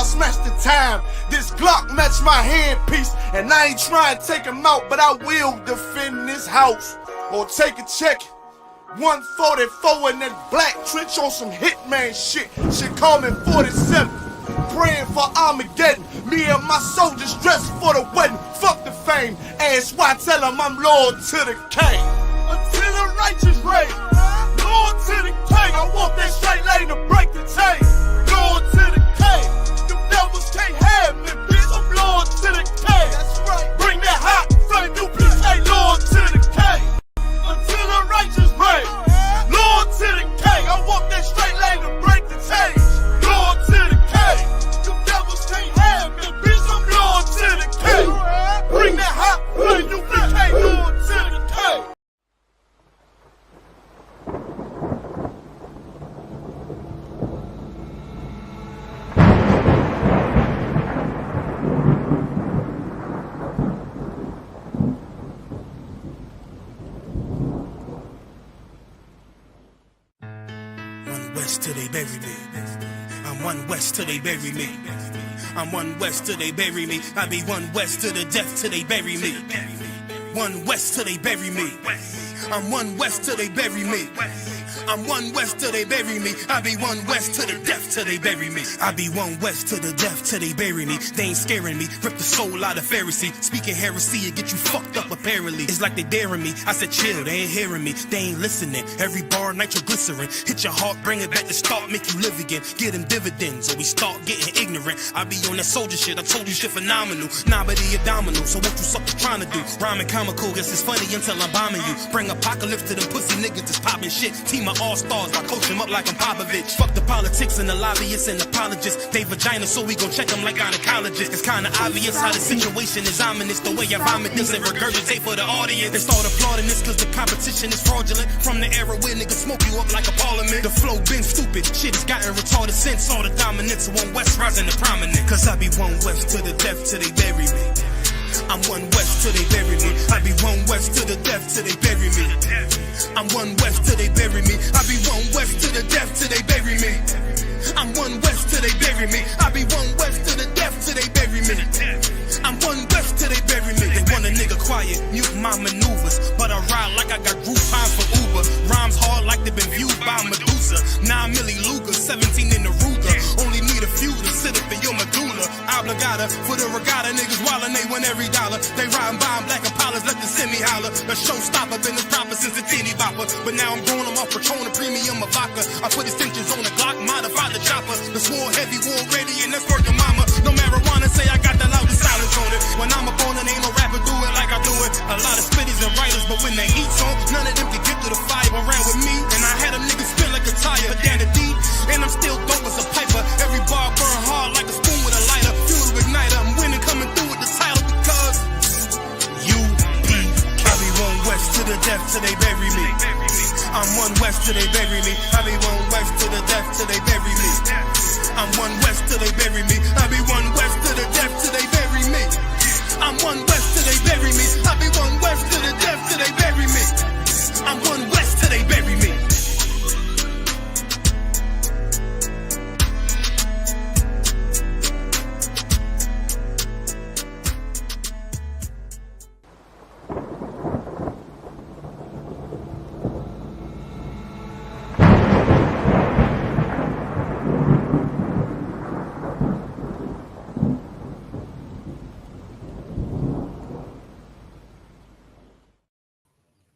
smash the time. This Glock match my handpiece, and I ain't trying to take him out, but I will defend this house. Or take a check. 144 in that black trench on some hitman shit. Shit call me 47. Praying for Armageddon. Me and my soldiers dressed for the wedding. Fuck the fame. Ask why, tell them I'm loyal to the king. Until the righteous reign. Loyal to the king. I want that straight lane to break the chain. Loyal to the king. Them devils can't have me, bitch. I'm loyal to the king. That's right. Bring that hot flame, you bitch ain't loyal to the king. Until the righteous reign. Loyal to the king. I want that straight lane to break the chain. Loyal to the king. Them devils can't have me, bitch. I'm loyal to the king. Bring that hot flame, you bitch ain't loyal to the king. West till they bury me. I'm one west till they bury me. I'm one west till they bury me. I be one west to the death till they bury me. One west till they bury me. I'm one west till they bury me. I'm one west till they bury me. I be one west to the death till they bury me. I be one west to the death till they bury me. They ain't scaring me. Rip the soul out of Pharisee. Speaking heresy and get you fucked up apparently. It's like they daring me. I said chill, they ain't hearing me. They ain't listening. Every bar nitroglycerin. Hit your heart, bring it back to start, make you live again. Get them dividends or we start getting ignorant. I be on that soldier shit. I told you shit phenomenal. Nah, but he abdominal. So what you suckers trying to do? Rhyming comical. Guess it's funny until I'm bombing you. Bring apocalypse to them pussy niggas that's popping shit. Team my all-stars, I coach him up like I'm Popovich. Fuck the politics and the lobbyists and apologists. They vagina, so we gon' check them like gynecologists. It's kinda obvious how the situation is ominous. The way I vomit this and regurgitate for the audience. They start applauding this cause the competition is fraudulent. From the era where niggas smoke you up like a parliament. The flow been stupid, shit has gotten retarded since. All the dominance of one west rising to prominent. Cause I be one west to the death till they bury me. I'm one west till they bury me. I be one west to the death till they bury me. I'm one west till they bury me. I be one west to the death till they bury me. I'm one west till they bury me. I be one west to the death till they bury me. I'm one west till they bury me. They want a nigga quiet, mute my maneuvers, but I ride like I got group time for Uber. Rhymes hard like they been viewed by Medusa. 9 milli Luger, 17 in the Ruger. Only need a few to sit up in your medulla. Obligata for the regatta, niggas wildin', they win every dollar. They riding by in black Impalas, let the semi holler. A showstopper, been this proper since a teeny bopper. But now I'm growing them off Patron, a premium of vodka. I put extensions on the Glock, modify the chopper. The swore heavy, war ready, and that's working mama. No marijuana, say I got the loudest silence on it. When I'm up on it, ain't no rapper do it like I do it. A lot of spitties and writers, but when they heat's on, none of them can get to the fire around with me. And I had them niggas spin like a tire, down the deep. And I'm still dope as a piper. Every bar burn hard like a spoon with a lighter. Fuel to ignite, I'm winning, coming through with the title because UPK. I be one west to the death till they bury me. I'm one west till they bury me. I be one west to the death till they bury me. I'm one west till they bury me. I be one west to the death till they bury me. I'm one west till they bury me. I be one west to the death till they bury me. I'm one west till they bury me.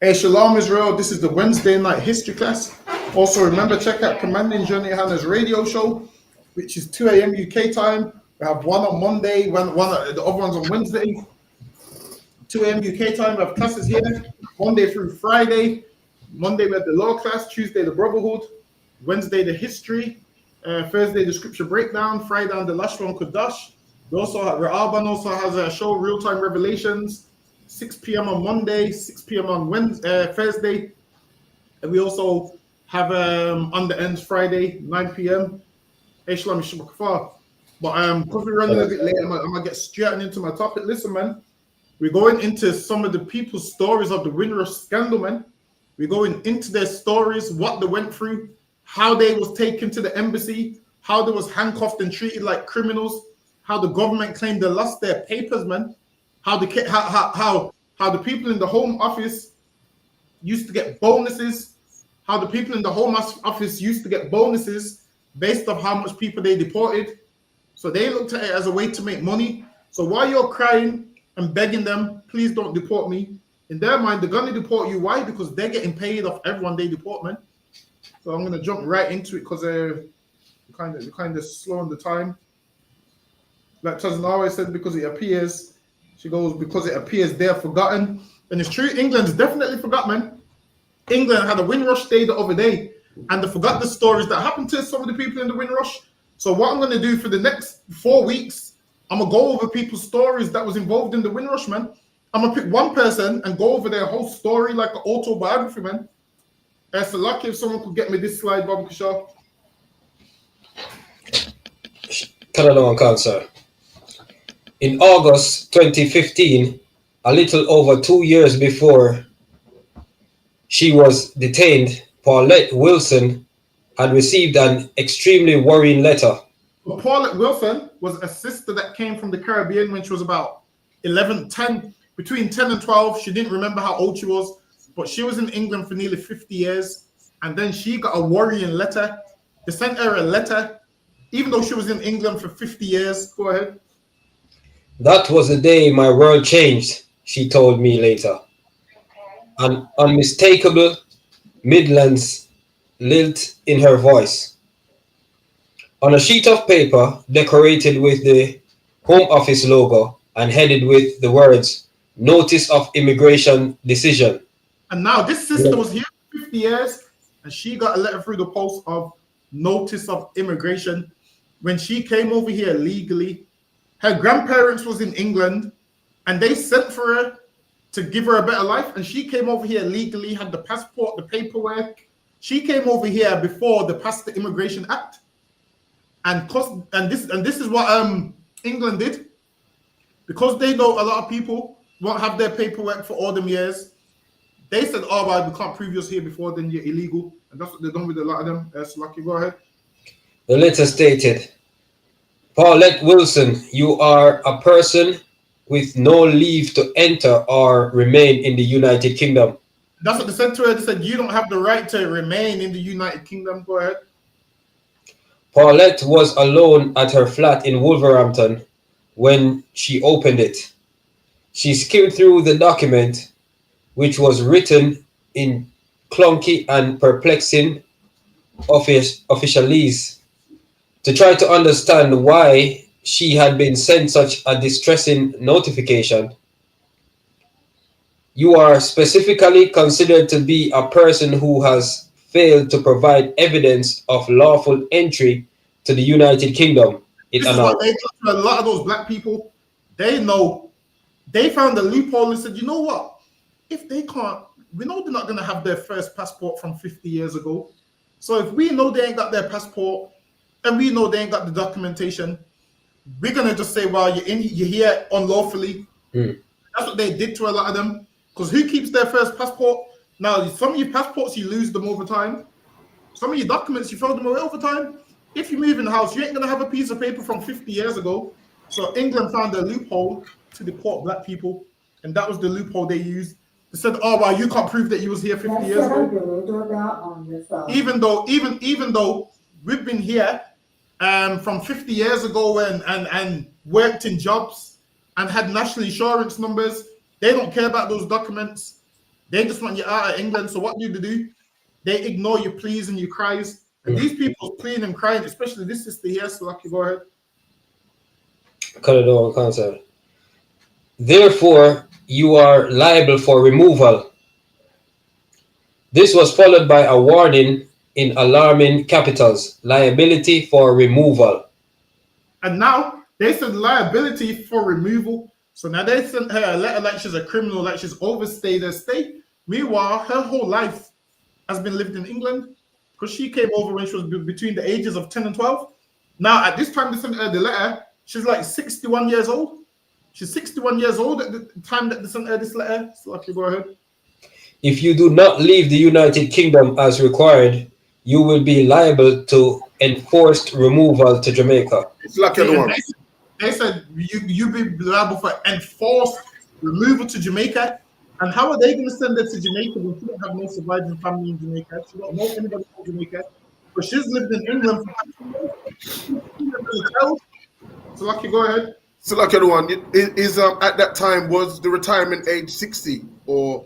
Hey, Shalom Israel, this is the Wednesday night history class. Also remember, check out Commanding Johnny Hanna's radio show, which is 2 a.m. UK time. We have one on Monday, the other one's on Wednesday. 2 a.m. UK time, we have classes here, Monday through Friday. Monday we have the law class, Tuesday the brotherhood, Wednesday the history, Thursday the scripture breakdown, Friday on the Lashon Kodash. We also have, Alban also has a show, Real-Time Revelations, 6 p.m. on Monday, 6 p.m. on Thursday. And we also have on the ends Friday, 9 p.m. Hey, Shalom, Yishmakafar. But because we're running a bit late, I'm going to get straight into my topic. Listen, man, we're going into some of the people's stories of the Windrush scandal, man. We're going into their stories, what they went through, how they was taken to the embassy, how they was handcuffed and treated like criminals, how the government claimed they lost their papers, man, how the people in the Home Office used to get bonuses, how the people in the Home Office used to get bonuses based off how much people they deported. So they looked at it as a way to make money. So while you're crying and begging them, please don't deport me, in their mind, they're going to deport you. Why? Because they're getting paid off everyone they deport, man. So I'm going to jump right into it because they're kind of slow on the time. Like Cousin always said, because it appears, she goes, because it appears they're forgotten. And it's true, England's definitely forgot, man. England had a Windrush day the other day, and they forgot the stories that happened to some of the people in the Windrush. So what I'm going to do for the next 4 weeks, I'm going to go over people's stories that was involved in the Windrush, man. I'm going to pick one person and go over their whole story like an autobiography, man. It's lucky if someone could get me this slide, Bobby Kashaw. Canada Council. In August 2015, a little over 2 years before she was detained, Paulette Wilson had received an extremely worrying letter. Well, Paulette Wilson was a sister that came from the Caribbean when she was about 10, between 10 and 12. She didn't remember how old she was, but she was in England for nearly 50 years. And then she got a worrying letter. They sent her a letter, even though she was in England for 50 years. Go ahead. That was the day my world changed, she told me later. An unmistakable Midlands lilt in her voice. On a sheet of paper decorated with the Home Office logo and headed with the words, Notice of Immigration Decision. And now this sister was here for 50 years, and she got a letter through the post of Notice of Immigration. When she came over here legally, her grandparents was in England, and they sent for her to give her a better life. And she came over here legally, had the passport, the paperwork. She came over here before they passed the Immigration Act. And this is what England did. Because they know a lot of people won't have their paperwork for all them years. They said, oh, well, we can't prove you're here before, then you're illegal. And that's what they've done with a lot of them. So lucky, go ahead. The letter stated, Paulette Wilson, you are a person with no leave to enter or remain in the United Kingdom. That's what they said to her. They said, you don't have the right to remain in the United Kingdom. Go ahead. Paulette was alone at her flat in Wolverhampton when she opened it. She skimmed through the document, which was written in clunky and perplexing officialese, to try to understand why she had been sent such a distressing notification. You are specifically considered to be a person who has failed to provide evidence of lawful entry to the United Kingdom. This is what they got to a lot of those black people. They know. They found a loophole and said, you know what? If they can't, we know they're not going to have their first passport from 50 years ago. So if we know they ain't got their passport and we know they ain't got the documentation, we're going to just say, well, you're here unlawfully. That's what they did to a lot of them. Because who keeps their first passport? Now, some of your passports, you lose them over time. Some of your documents, you throw them away over time. If you move in the house, you ain't going to have a piece of paper from 50 years ago. So England found a loophole to deport black people. And that was the loophole they used. They said, oh, well, you can't prove that you was here 50 years ago. Even though we've been here from 50 years ago and worked in jobs and had national insurance numbers. They don't care about those documents. They just want you out of England. So what do they do? They ignore your pleas and your cries. And these people pleading and crying, especially this sister here. So lucky, go ahead. Cut it on concept. Therefore, you are liable for removal. This was followed by a warning in alarming capitals, liability for removal. And now they said liability for removal. So now they sent her a letter like she's a criminal, like she's overstayed her stay. Meanwhile, her whole life has been lived in England because she came over when she was between the ages of 10 and 12. Now, at this time they sent her the letter, she's like 61 years old. She's 61 years old at the time that they sent her this letter. So okay, go ahead. If you do not leave the United Kingdom as required, you will be liable to enforced removal to Jamaica. It's like the one. They said you be liable for enforced removal to Jamaica. And how are they going to send her to Jamaica when she don't have no surviving family in Jamaica? She don't know anybody from Jamaica. But she's lived in England for 15 years. So Lucky, go ahead. So like the one is at that time was the retirement age 60 or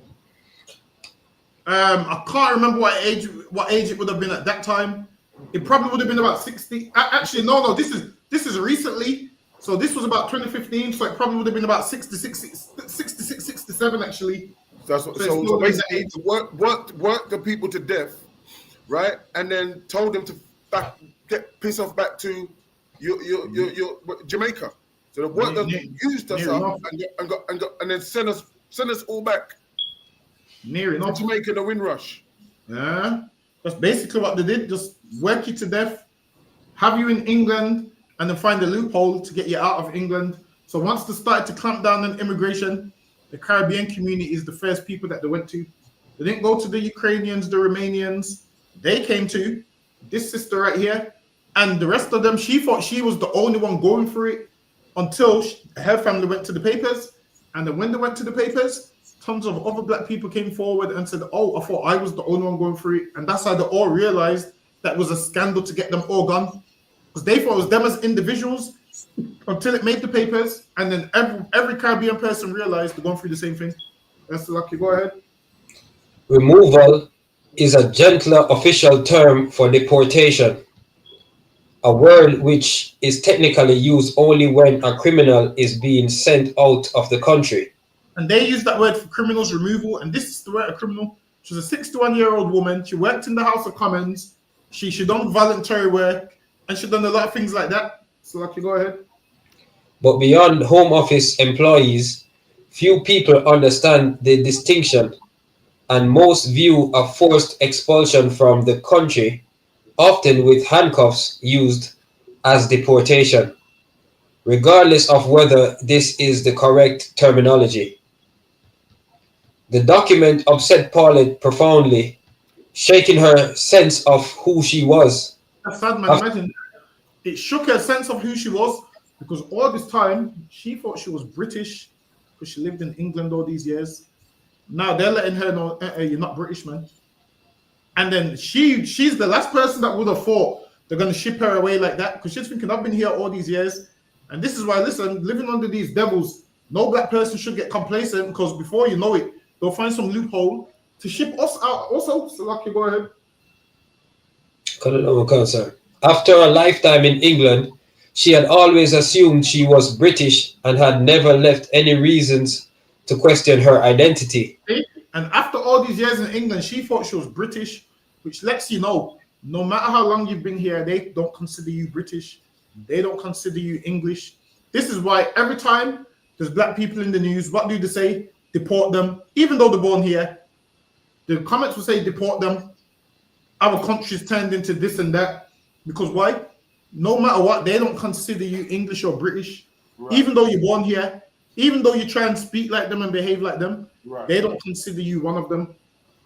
I can't remember what age it would have been at that time. It probably would have been about 60. Actually, no. This is recently. So this was about 2015. So it probably would have been about 66, 67 actually. That's what. So basically, worked the people to death, right? And then told them to get piss off back to your Jamaica. So the work that used us up and then send us all back. Near enough. Jamaica, the Windrush. Yeah, that's basically what they did. Just work you to death, have you in England, and then find a loophole to get you out of England. So once they started to clamp down on immigration, the Caribbean community is the first people that they went to. They didn't go to the Ukrainians, the Romanians. They came to this sister right here, and the rest of them, she thought she was the only one going through it until her family went to the papers. And then when they went to the papers, tons of other black people came forward and said, oh, I thought I was the only one going through it. And that's how they all realized that was a scandal to get them all gone. Because they thought it was them as individuals until it made the papers. And then every Caribbean person realized they're going through the same thing. That's Lucky. Go ahead. Removal is a gentler official term for deportation, a word which is technically used only when a criminal is being sent out of the country. And they use that word for criminals removal. And this is the word of criminal. She was a 61-year-old woman. She worked in the House of Commons. She done voluntary work. And she done a lot of things like that. So, Lucky, go ahead. But beyond Home Office employees, few people understand the distinction, and most view a forced expulsion from the country, often with handcuffs, used as deportation, regardless of whether this is the correct terminology. The document upset Paulette profoundly, shaking her sense of who she was. That's sad, man. Imagine. It shook her sense of who she was, because all this time she thought she was British because she lived in England all these years. Now they're letting her know, you're not British, man. And then she's the last person that would have thought they're going to ship her away like that, because she's thinking, I've been here all these years. And this is why, listen, living under these devils, no black person should get complacent, because before you know it, they'll find some loophole to ship us out also. So, Lucky, go ahead. After a lifetime in England, she had always assumed she was British and had never left any reasons to question her identity. And after all these years in England, she thought she was British, which lets you know, no matter how long you've been here, they don't consider you British. They don't consider you English. This is why every time there's black people in the news, what do they say? Deport them. Even though they're born here, the comments will say deport them. Our country's turned into this and that. Because why? No matter what, they don't consider you English or British. Right. Even though you're born here, even though you try and speak like them and behave like them, right, they don't consider you one of them.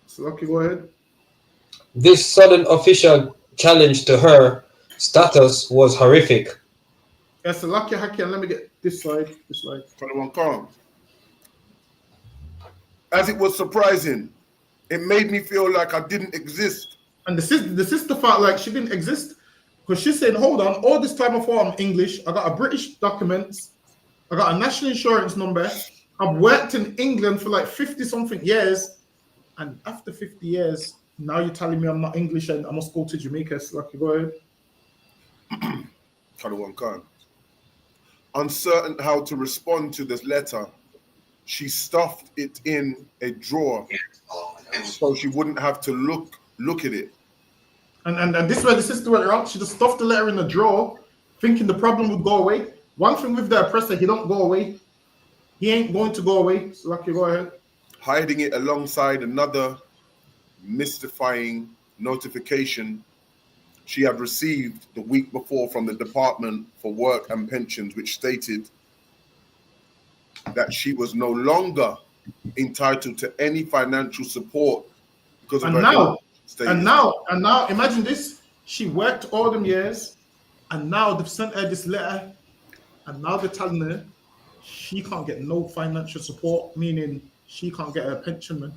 So, Lucky, go ahead. This sudden official challenge to her status was horrific. Yes, so Lucky, Hacky, and let me get this slide. As it was surprising, it made me feel like I didn't exist. And the sister felt like she didn't exist, because she's saying, hold on, all this time I thought I'm English, I got a British documents, I got a national insurance number, I've worked in England for like 50-something years, and after 50 years, now you're telling me I'm not English and I must go to Jamaica. So, Lucky, go ahead. Uncertain how to respond to this letter, she stuffed it in a drawer so she wouldn't have to look at it. And this is where the sister went wrong. She just stuffed the letter in a drawer, thinking the problem would go away. One thing with the oppressor, he don't go away. He ain't going to go away. So, Lucky, go ahead. Hiding it alongside another mystifying notification she had received the week before from the Department for Work and Pensions, which stated that she was no longer entitled to any financial support because of her status. And now, imagine this. She worked all them years, and now they've sent her this letter, and now they're telling her she can't get no financial support, meaning she can't get her pension, man.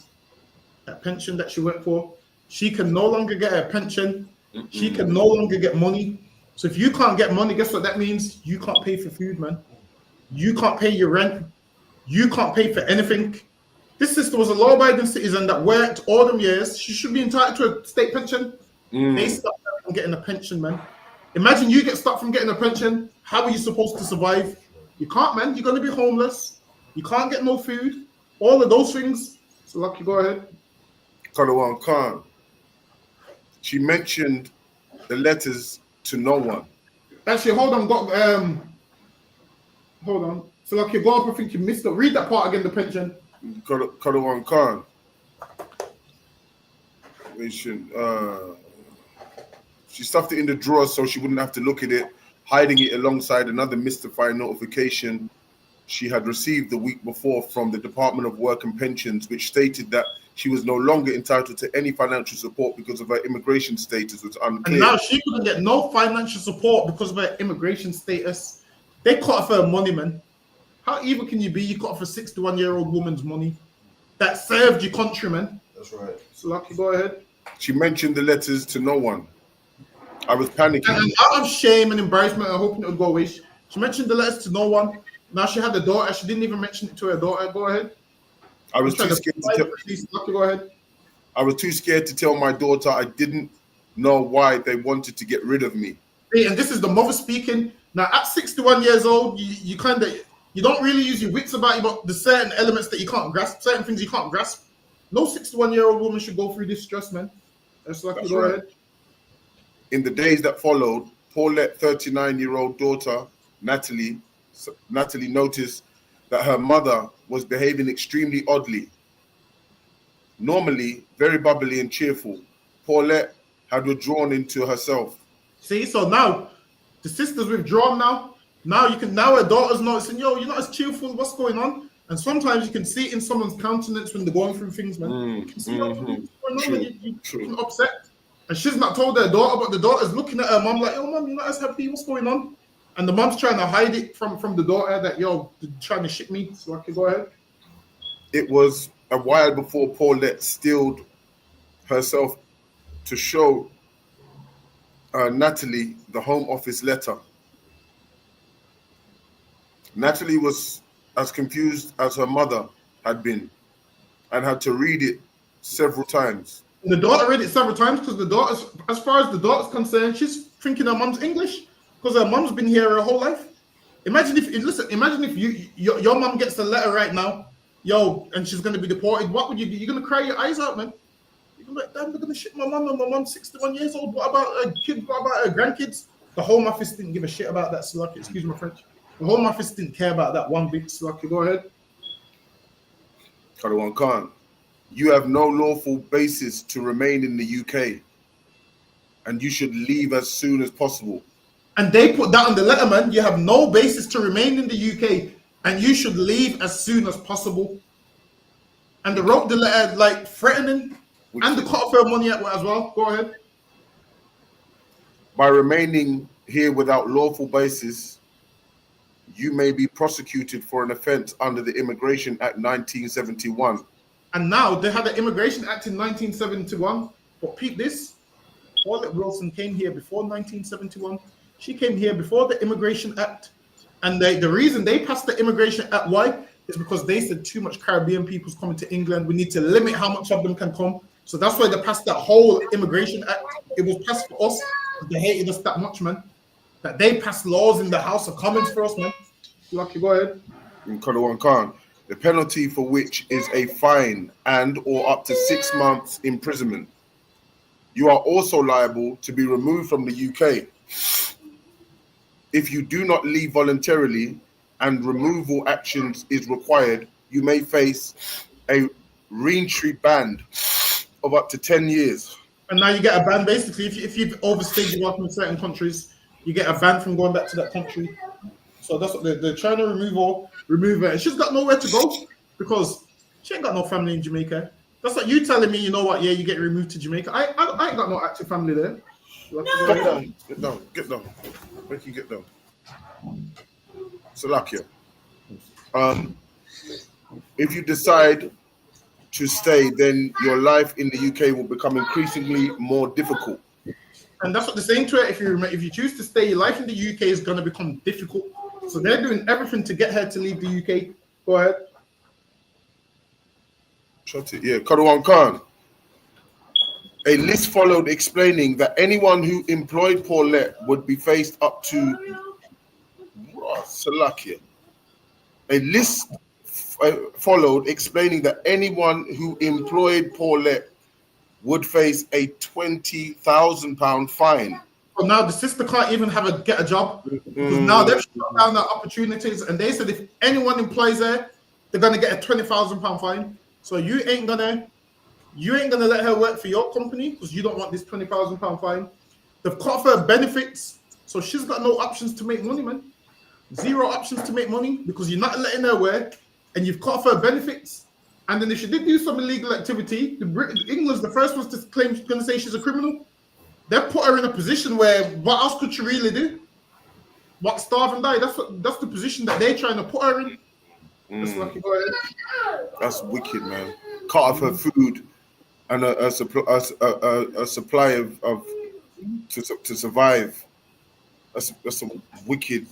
That pension that she worked for, she can no longer get her pension. She can no longer get money. So if you can't get money, guess what that means? You can't pay for food, man. You can't pay your rent. You can't pay for anything. This sister was a law-abiding citizen that worked all them years. She should be entitled to a state pension. They stopped her from getting a pension, man. Imagine you get stopped from getting a pension. How are you supposed to survive? You can't, man. You're going to be homeless. You can't get no food. All of those things. So, Lucky, go ahead. Kalawan Khan. She mentioned the letters to no one. Actually, hold on. Hold on. So, Lucky, go up. I think you missed it. Read that part again, the pension. Kalawan Khan. She stuffed it in the drawer so she wouldn't have to look at it, hiding it alongside another mystifying notification she had received the week before from the Department of Work and Pensions, which stated that she was no longer entitled to any financial support because of her immigration status was unclear. And now she couldn't get no financial support because of her immigration status. They cut off her money, man. How evil can you be? You cut off a 61-year-old woman's money that served your country, man. That's right. So, Lucky, go ahead. She mentioned the letters to no one. I was panicking. And out of shame and embarrassment and hoping it would go away, she mentioned the letters to no one. Now she had a daughter. She didn't even mention it to her daughter. Go ahead. I was too scared to tell. Lucky, go ahead. I was too scared to tell my daughter I didn't know why they wanted to get rid of me. And this is the mother speaking. Now, at 61 years old, you don't really use your wits about you, but the certain elements that you can't grasp, certain things you can't grasp. No 61-year-old woman should go through this stress, man. That's Lucky, go ahead. In the days that followed, Paulette's 39-year-old daughter, Natalie noticed that her mother was behaving extremely oddly. Normally very bubbly and cheerful, Paulette had withdrawn into herself. See, so now the sister's withdrawn now. Now her daughter's noticing, yo, you're not as cheerful, what's going on? And sometimes you can see it in someone's countenance when they're going through things, man. You see what's going on, you're upset. And she's not told her daughter, but the daughter's looking at her mom like, yo, mom, you're not as happy, what's going on? And the mom's trying to hide it from the daughter that, yo, they're trying to shit me. So I can go ahead. It was a while before Paulette steeled herself to show Natalie the Home Office letter. Natalie was as confused as her mother had been and had to read it several times. The daughter read it several times because the daughter's, as far as the daughter's concerned, she's thinking her mom's English because her mom's been here her whole life. Imagine if your mom gets a letter right now, yo, and she's going to be deported. What would you do? You're going to cry your eyes out, man. You're going to be like, damn, they're going to shit my mom, and my mom's 61 years old. What about her kids? What about her grandkids? The Home Office didn't give a shit about that, Slurky. Excuse my French. The Home Office didn't care about that one bit, Slurky. Go ahead. Karawan Khan, you have no lawful basis to remain in the UK, and you should leave as soon as possible. And they put that on the letter, man. You have no basis to remain in the UK, and you should leave as soon as possible. And they wrote the letter like threatening, and they cut off her money as well. Go ahead. By remaining here without lawful basis, you may be prosecuted for an offence under the Immigration Act 1971. And now they had the Immigration Act in 1971. But peep this, Paulette Wilson came here before 1971. She came here before the Immigration Act. And the reason they passed the Immigration Act, why? Is because they said too much Caribbean people's coming to England. We need to limit how much of them can come. So that's why they passed that whole Immigration Act. It was passed for us. They hated us that much, man. That they passed laws in the House of Commons for us, man. Lucky, go ahead. In Kalawan Khan, the penalty for which is a fine and or up to 6 months imprisonment. You are also liable to be removed from the UK. If you do not leave voluntarily and removal actions is required, you may face a re-entry ban of up to 10 years. And now you get a ban, basically. If you've overstayed your welcome in certain countries, you get a ban from going back to that country. So that's what they're trying to remove her. And she's got nowhere to go because she ain't got no family in Jamaica. That's like you telling me, you know what, yeah, you get removed to Jamaica. I ain't got no active family there. Get down. Make you get down. Salakia. If you decide to stay, then your life in the UK will become increasingly more difficult. And that's what they're saying to it. If you choose to stay, your life in the UK is going to become difficult. So they're doing everything to get her to leave the UK. Go ahead. Shut it. Yeah, Karawan Khan. A list followed explaining that anyone who employed Paulette would be faced up to Salakia. A list followed explaining that anyone who employed Paulette would face a £20,000 fine. So now the sister can't even get a job because now they've shut down their opportunities, and they said if anyone employs her, they're gonna get a £20,000 fine. So you ain't gonna let her work for your company because you don't want this £20,000 fine. They've cut off her benefits, so she's got no options to make money, man. Zero options to make money because you're not letting her work, and you've cut off her benefits. And then if she did do some illegal activity, England's the first ones to claim she's going to say she's a criminal. They put her in a position where what else could she really do? What, starve and die? That's the position that they're trying to put her in. That's wicked, man. Cut off her food and a supply of to survive. That's some wicked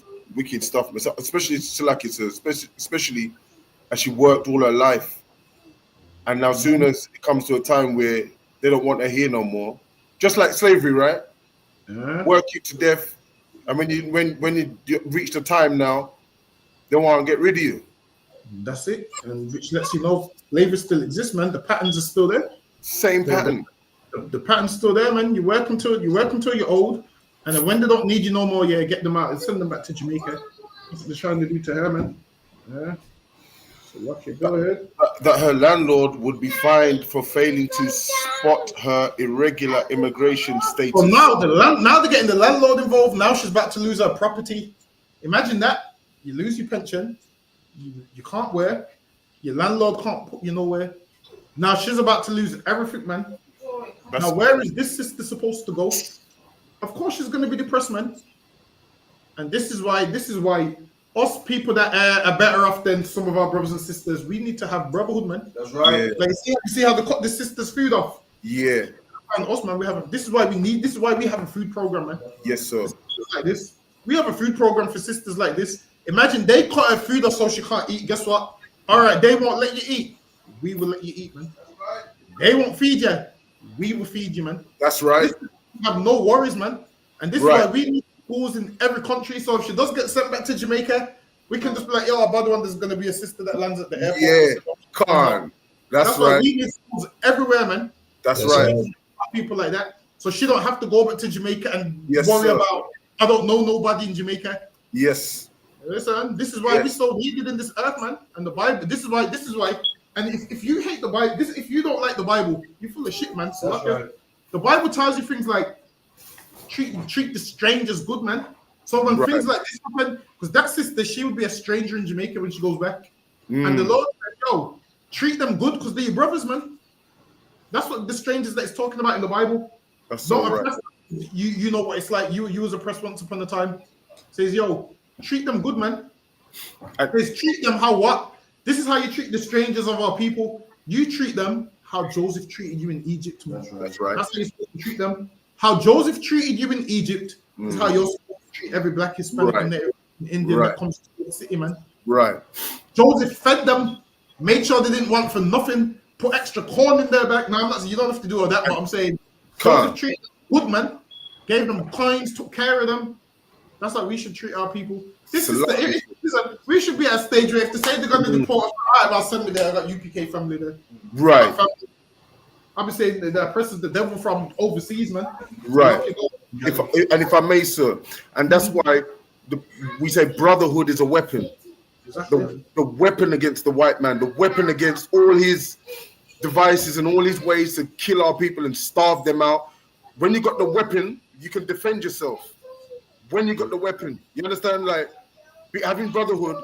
stuff, especially especially as she worked all her life. And now, soon as it comes to a time where they don't want her here no more, just like slavery, right? Yeah. Work you to death, and when you reach the time now, they want to get rid of you. That's it, and which lets you know slavery still exists, man. The patterns are still there. Same pattern. The pattern's still there, man. You work until you're old, and then when they don't need you no more, yeah, get them out and send them back to Jamaica. That's what they're trying to do to her, man. Yeah. Go ahead. That her landlord would be fined for failing to spot her irregular immigration status. Well, now they're getting the landlord involved. Now she's about to lose her property. Imagine that. You lose your pension. You can't work. Your landlord can't put you nowhere. Now she's about to lose everything, man. Now where is this sister supposed to go? Of course she's going to be depressed, man. And this is why us people that are better off than some of our brothers and sisters, we need to have brotherhood, man. That's right. Yeah. Like you see how they cut the sisters' food off. Yeah. And us, man, this is why we have a food program, man. Yes, sir. Like this, we have a food program for sisters like this. Imagine they cut her food off so she can't eat. Guess what? All right, they won't let you eat. We will let you eat, man. Right. They won't feed you. We will feed you, man. That's right. We have no worries, man. And this is why we need schools in every country. So if she does get sent back to Jamaica, we can just be like, yo, about one, there's going to be a sister that lands at the airport. Yeah, come on. That's right. Why we need schools everywhere, man. That's right. People like that. So she don't have to go back to Jamaica and worry about, I don't know nobody in Jamaica. Yes. Listen, this is why we're so needed in this earth, man. And the Bible, this is why. And if you hate the Bible, if you don't like the Bible, you're full of shit, man. So right. The Bible tells you things like, treat the strangers good, man. So when things like this happen, because that sister, she would be a stranger in Jamaica when she goes back. And the Lord said, yo, treat them good because they're your brothers, man. That's what the strangers that it's talking about in the Bible. That's so right. You know what it's like. You was oppressed once upon a time. Says, yo, treat them good, man. Says, treat them how what? This is how you treat the strangers of our people. You treat them how Joseph treated you in Egypt, man. That's right. That's how you're supposed to treat them. How Joseph treated you in Egypt is how you're supposed to treat every black, Hispanic, and Indian that comes to the city, man. Right. Joseph fed them, made sure they didn't want for nothing, put extra corn in their back. Now, you don't have to do all that, but I'm saying Joseph treated them good, man. Gave them coins, took care of them. That's how we should treat our people. We should be at a stage where if they say they're going to deport us, all right, I'll send me there. I got UPK family there. Right. I'll be saying that oppresses the devil from overseas, man. Right. If I may, sir, and that's why we say brotherhood is a weapon. Exactly. The weapon against the white man, the weapon against all his devices and all his ways to kill our people and starve them out. When you got the weapon, you can defend yourself. When you got the weapon, you understand? Like having brotherhood.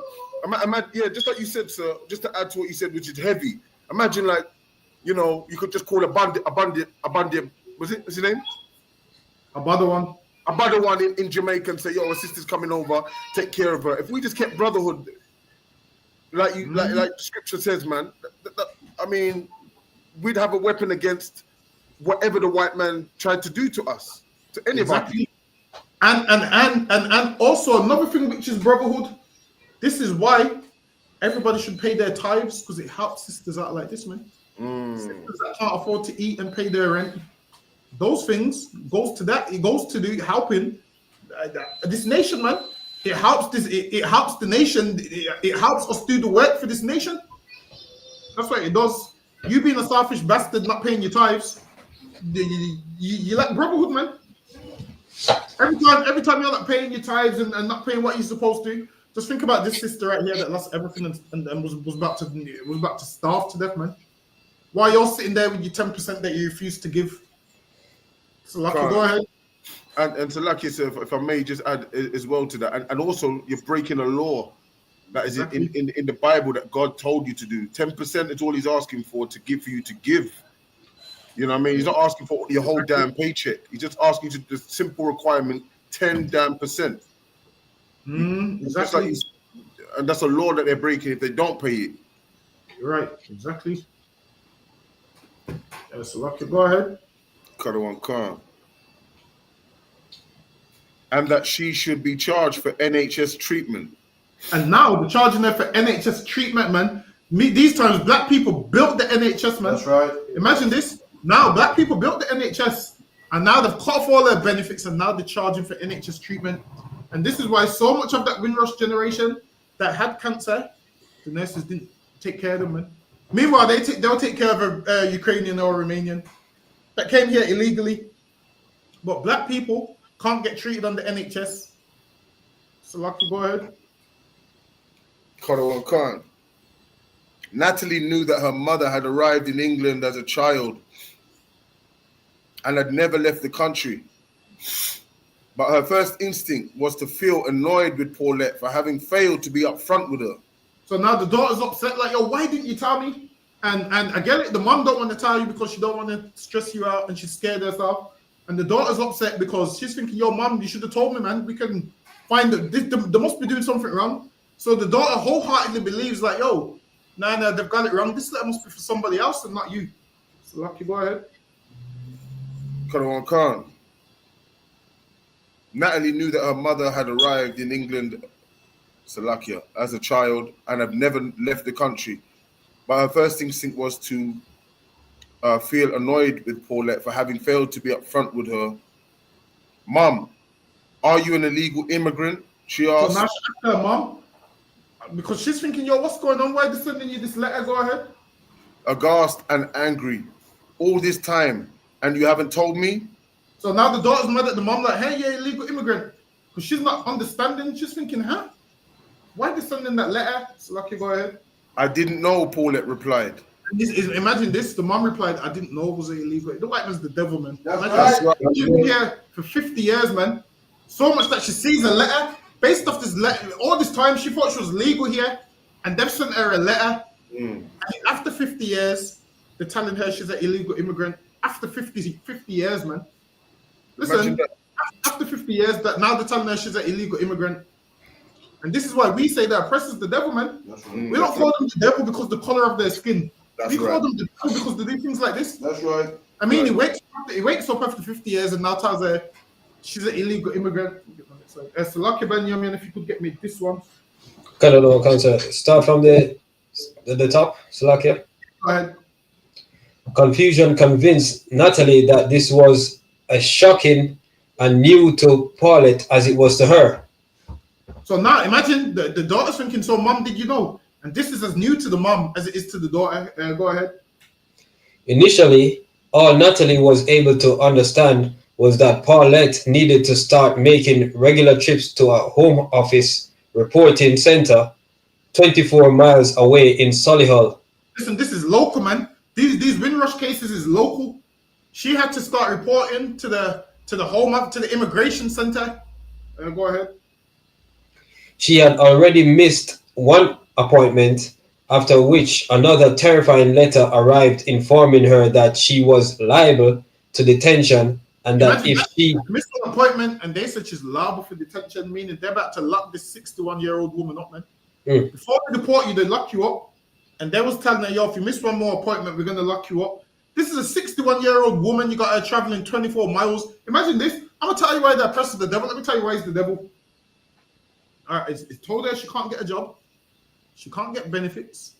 Just like you said, sir. Just to add to what you said, which is heavy. Imagine, like, you know, you could just call a bandit. Was it? What's his name? Another one. Another one in Jamaica and say, yo, her sister's coming over, take care of her. If we just kept brotherhood, like the scripture says, man, I mean, we'd have a weapon against whatever the white man tried to do to us, to any of us. And also another thing which is brotherhood. This is why everybody should pay their tithes, because it helps sisters out like this, man. Sisters that can't afford to eat and pay their rent. Those things goes to that. It goes to the helping this nation, man. It helps this. It helps the nation. It helps us do the work for this nation. That's what it does. You being a selfish bastard, not paying your tithes, you like brotherhood, man. Every time you're not paying your tithes and not paying what you're supposed to, just think about this sister right here that lost everything and was about to starve to death, man. While you're sitting there with your 10% that you refuse to give. So Lucky, go ahead. And to Lucky, if I may just add as well to that, and also you're breaking a law that is in the Bible that God told you to do. 10% is all He's asking for you to give. You know what I mean? He's not asking for your whole damn paycheck. He's just asking you to the simple requirement, 10 damn percent. Exactly. And that's a law that they're breaking if they don't pay it. You're right. Exactly. So Lucky, go ahead. Cut one calm. And that she should be charged for NHS treatment. And now they're charging her for NHS treatment, man. These times, black people built the NHS, man. That's right. Imagine this. Now, black people built the NHS, and now they've cut off all their benefits, and now they're charging for NHS treatment. And this is why so much of that Windrush generation that had cancer, the nurses didn't take care of them, man. Meanwhile, they'll take care of a Ukrainian or Romanian that came here illegally. But black people can't get treated on the NHS. So, Lucky, go ahead. Cut Khan. Natalie knew that her mother had arrived in England as a child and had never left the country. But her first instinct was to feel annoyed with Paulette for having failed to be upfront with her. So now the daughter's upset, like, yo, why didn't you tell me? And I get it, the mom don't want to tell you because she don't want to stress you out and she's scared herself. And the daughter's upset because she's thinking, yo, mom, you should have told me, man. We can find that they must be doing something wrong. So the daughter wholeheartedly believes, like, yo, nah, they've got it wrong. This letter must be for somebody else and not you. So Lucky, go ahead. Khan. Natalie knew that her mother had arrived in England, Salakia, as a child and had never left the country. But her first instinct was to feel annoyed with Paulette for having failed to be upfront with her. Mom, are you an illegal immigrant? She asked. So now she asked her mom, because she's thinking, yo, what's going on? Why are they sending you this letter? Go ahead. Aghast and angry. All this time, and you haven't told me? So now the daughter's mad at the mom, like, hey, you're an illegal immigrant. Because she's not understanding. She's thinking, huh? Why are they sending that letter? So Lucky, go ahead. I didn't know, Paulette replied. Imagine this. The mom replied, I didn't know it was illegal. The white man's the devil, man. That's right. She's been here for 50 years, man. So much that she sees a letter. Based off this letter, all this time, she thought she was legal here. And they've sent her a letter. And after 50 years, they're telling her she's an illegal immigrant. After 50 years, man. Listen, after 50 years, that now they're telling her she's an illegal immigrant. And this is why we say that oppressor's the devil, man. We don't call them the devil because the color of their skin. We call them the devil because they do things like this. That's right. I mean, he wakes up after 50 years and now tells her she's an illegal immigrant. So Lucky Ben Yamin, if you could get me this one. Start from the top, Salakia. Go ahead. Confusion convinced Natalie that this was as shocking and new to Paulette as it was to her. So now imagine the daughter's thinking, so mom, did you know? And this is as new to the mom as it is to the daughter. Go ahead. Initially, all Natalie was able to understand was that Paulette needed to start making regular trips to a home office reporting center 24 miles away in Solihull. Listen, this is local, man. These Windrush cases is local. She had to start reporting to the home, to the immigration center. Go ahead. She had already missed one appointment, after which another terrifying letter arrived informing her that she was liable to detention and that Imagine if that. she Missed an appointment and they said she's liable for detention, meaning they're about to lock this 61-year-old woman up, man. Before they deport you, they lock you up. And they was telling her, yo, if you miss one more appointment, we're going to lock you up. This is a 61-year-old woman. You got her traveling 24 miles. Imagine this. I'm going to tell you why that person is the devil. Let me tell you why he's the devil. All right, it's told her she can't get a job. She can't get benefits.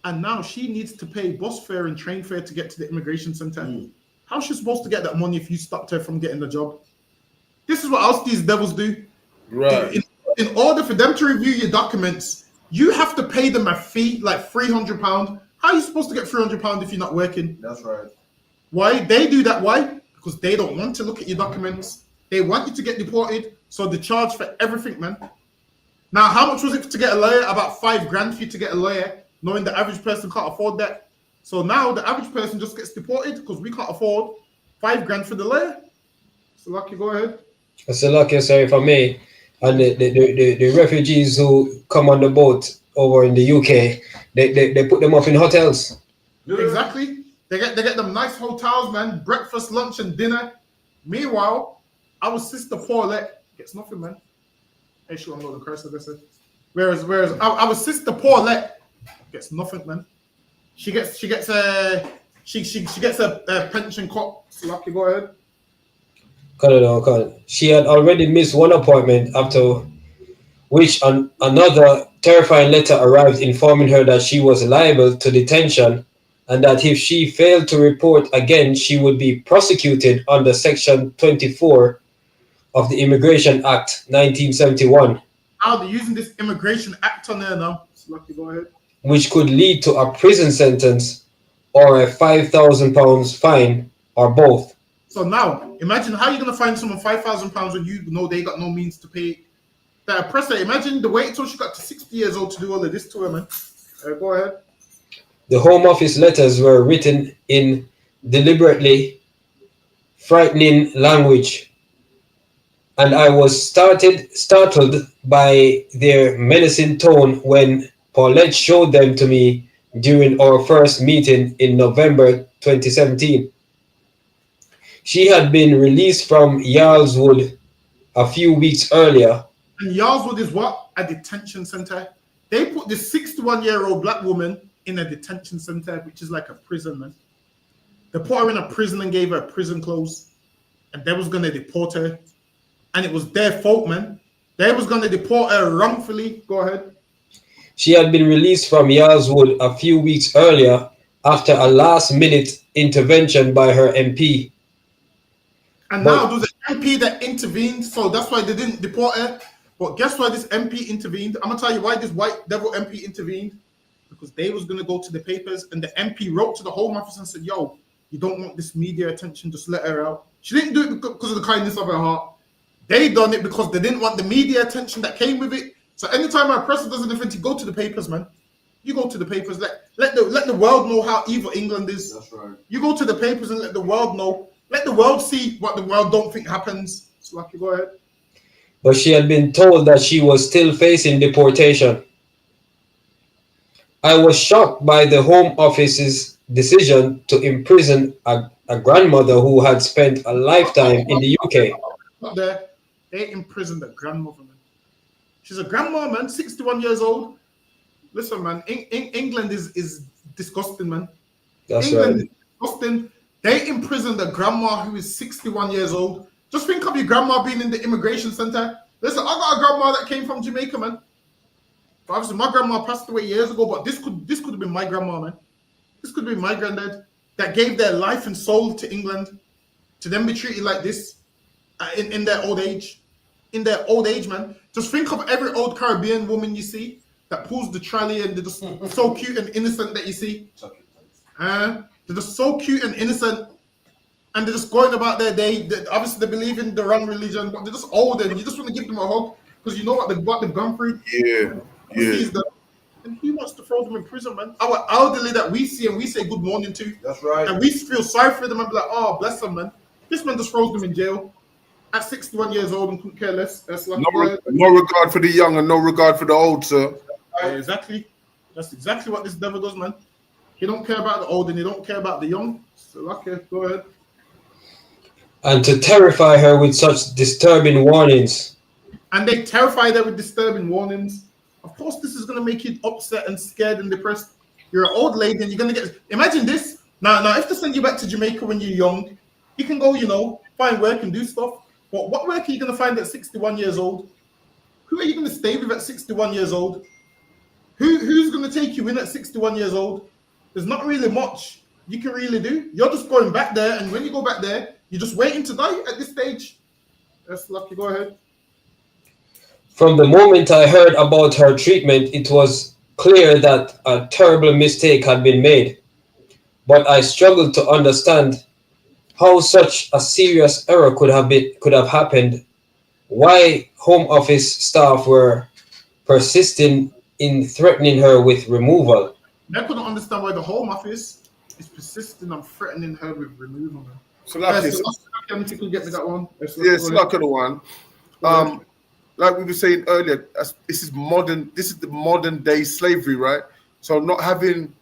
And now she needs to pay bus fare and train fare to get to the immigration center. How's she supposed to get that money if you stopped her from getting the job? This is what else these devils do. Right. In order for them to review your documents, you have to pay them a fee, like £300. How are you supposed to get £300 if you're not working? That's right. Why? They do that. Why? Because they don't want to look at your documents. They want you to get deported, so they charge for everything, man. Now, how much was it to get a lawyer? About $5,000 for you to get a lawyer, knowing the average person can't afford that. So now the average person just gets deported because we can't afford $5,000 for the lawyer. So, Lucky, go ahead. So lucky, sorry for me, and the refugees who come on the boat over in the UK, they put them up in hotels. Exactly. They get them nice hotels, man. Breakfast, lunch, and dinner. Meanwhile, our sister Paulette gets nothing, man. Hey, she won't know the curse of this. Whereas our sister Paulette gets nothing, man. She gets a pension cut. So Lucky, go ahead. She had already missed one appointment, after which another terrifying letter arrived informing her that she was liable to detention and that if she failed to report again, she would be prosecuted under Section 24 of the Immigration Act 1971. Now they're using this Immigration Act on there now. So Lucky, go ahead. Which could lead to a prison sentence or a £5,000 fine or both. So now, imagine how you're going to find someone £5,000 when you know they got no means to pay. That oppressor, imagine the wait until she got to 60 years old to do all of this to her, man. Go ahead. The Home Office letters were written in deliberately frightening language, and I was startled by their menacing tone when Paulette showed them to me during our first meeting in November 2017. She had been released from Yarlswood a few weeks earlier. And Yarlswood is what? A detention center. They put this 61-year-old black woman in a detention center, which is like a prison, man. They put her in a prison and gave her prison clothes. And they was going to deport her. And it was their fault, man. They was going to deport her wrongfully. Go ahead. She had been released from Yarlswood a few weeks earlier after a last-minute intervention by her MP. And now there's an MP that intervened, so that's why they didn't deport her. But guess why this MP intervened? I'm going to tell you why this white devil MP intervened. Because they was going to go to the papers, and the MP wrote to the Home Office and said, yo, you don't want this media attention, just let her out. She didn't do it because of the kindness of her heart. They done it because they didn't want the media attention that came with it. So anytime our oppressor does anything, to go to the papers, man. You go to the papers, let the world know how evil England is. That's right. You go to the papers and let the world know. Let the world see what the world don't think happens. So Lucky, go ahead. But she had been told that she was still facing deportation. I was shocked by the Home Office's decision to imprison a grandmother who had spent a lifetime in the UK. Not there. They imprisoned a grandmother, man. She's a grandma, man, 61 years old. Listen, man, England is disgusting, man. That's England right. is disgusting. They imprisoned a grandma who is 61 years old. Just think of your grandma being in the immigration center. Listen, I got a grandma that came from Jamaica, man. But obviously, my grandma passed away years ago, but this could have been my grandma, man. This could have been my granddad that gave their life and soul to England, to them be treated like this in their old age. In their old age, man. Just think of every old Caribbean woman you see that pulls the trolley and they're just so cute and innocent that you see. They're just so cute and innocent, and they're just going about their day. Obviously, they believe in the wrong religion, but they're just old, and you just want to give them a hug because you know what they've gone through. Yeah. And he wants to throw them in prison, man. Our elderly that we see and we say good morning to. That's right. And we feel sorry for them and be like, oh, bless them, man. This man just throws them in jail at 61 years old and couldn't care less. That's like No regard for the young and no regard for the old, sir. Exactly. That's exactly what this devil does, man. He don't care about the old and he don't care about the young. So, okay, go ahead. and to terrify her with such disturbing warnings. And they terrify them with disturbing warnings. Of course, this is going to make you upset and scared and depressed. You're an old lady and you're going to get. Imagine this. Now, if they send you back to Jamaica when you're young, you can go, find work and do stuff. But what work are you going to find at 61 years old? Who are you going to stay with at 61 years old? Who's going to take you in at 61 years old? There's not really much you can really do. You're just going back there, and when you go back there, you're just waiting to die at this stage. That's lucky. Go ahead. From the moment I heard about her treatment, it was clear that a terrible mistake had been made. But I struggled to understand how such a serious error could have happened. Why Home Office staff were persisting in threatening her with removal. I couldn't understand why the Home Office is persisting on threatening her with removal. So like could get me that one. it's like the one. Like we were saying earlier, this is the modern day slavery, right? So not having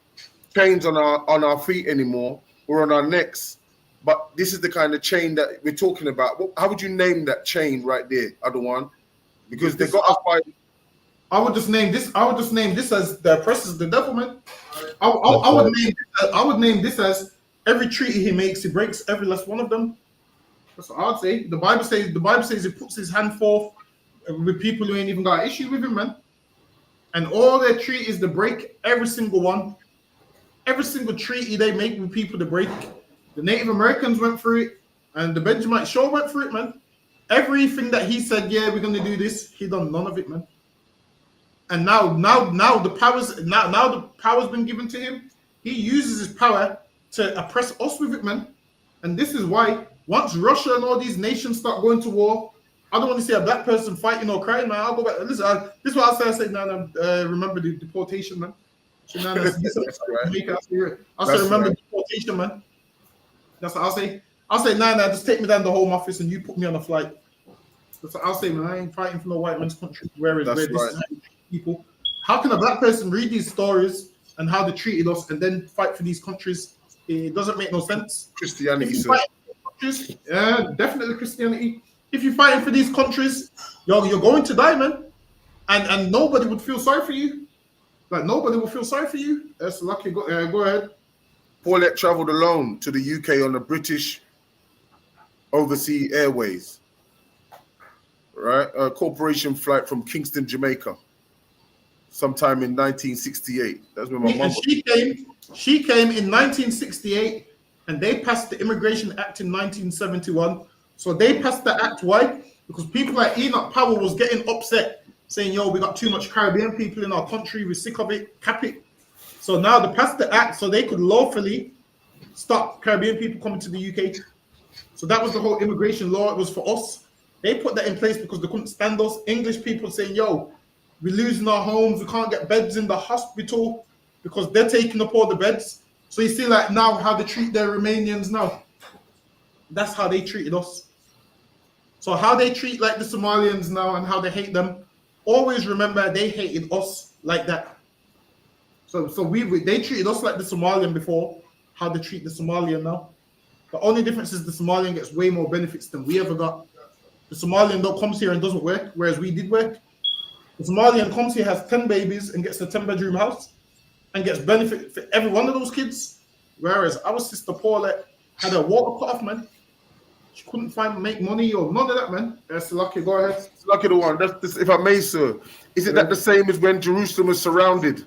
chains on our feet anymore or on our necks, but this is the kind of chain that we're talking about. How would you name that chain right there, other one? Because they got us by. I would just name this as the oppressors, the devil, man. I would name this as every treaty he makes, he breaks every last one of them. That's what I'd say. The Bible says he puts his hand forth with people who ain't even got an issue with him, man. And all their treaties, they break every single one. Every single treaty they make with people, they break. The Native Americans went through it, and the Benjamin Shaw went through it, man. Everything that he said, yeah, we're gonna do this, he done none of it, man. And now the power's been given to him. He uses his power to oppress us with it, man. And this is why once Russia and all these nations start going to war, I don't want to see a black person fighting or crying, man. I'll go back. Listen, this is what I'll say. I say, remember the deportation, man. So, I'll say, remember deportation, man. That's what I'll say. I'll say, just take me down to the Home Office and you put me on a flight. That's what I'll say, man. I ain't fighting for no white man's country. Where this is people. How can a black person read these stories and how they treated us and then fight for these countries? It doesn't make no sense. Christianity, sir. Yeah, definitely Christianity. If you're fighting for these countries, you're going to die, man. And nobody would feel sorry for you. Like, nobody will feel sorry for you. That's lucky. Go ahead. Paulette travelled alone to the UK on a British Overseas Airways, right? A corporation flight from Kingston, Jamaica, sometime in 1968. That's when my mum was. She came in 1968, and they passed the Immigration Act in 1971. So they passed the act. Why? Because people like Enoch Powell was getting upset, saying, yo, we got too much Caribbean people in our country. We're sick of it. Cap it. So now they passed the act so they could lawfully stop Caribbean people coming to the UK. So that was the whole immigration law. It was for us. They put that in place because they couldn't stand us. English people saying, yo, we're losing our homes. We can't get beds in the hospital because they're taking up all the beds. So you see like now how they treat their Romanians now. That's how they treated us. So how they treat like the Somalians now and how they hate them, always remember they hated us like that. So they treated us like the Somalian before, how they treat the Somalian now. The only difference is the Somalian gets way more benefits than we ever got. The Somalian though comes here and doesn't work, whereas we did work. The Somalian comes here, has 10 babies and gets a 10-bedroom house and gets benefit for every one of those kids. Whereas our sister Paulette had her water cut off, man. She couldn't make money or none of that, man. That's lucky. Go ahead. It's lucky the one. That's if I may, sir. Isn't that the same as when Jerusalem was surrounded?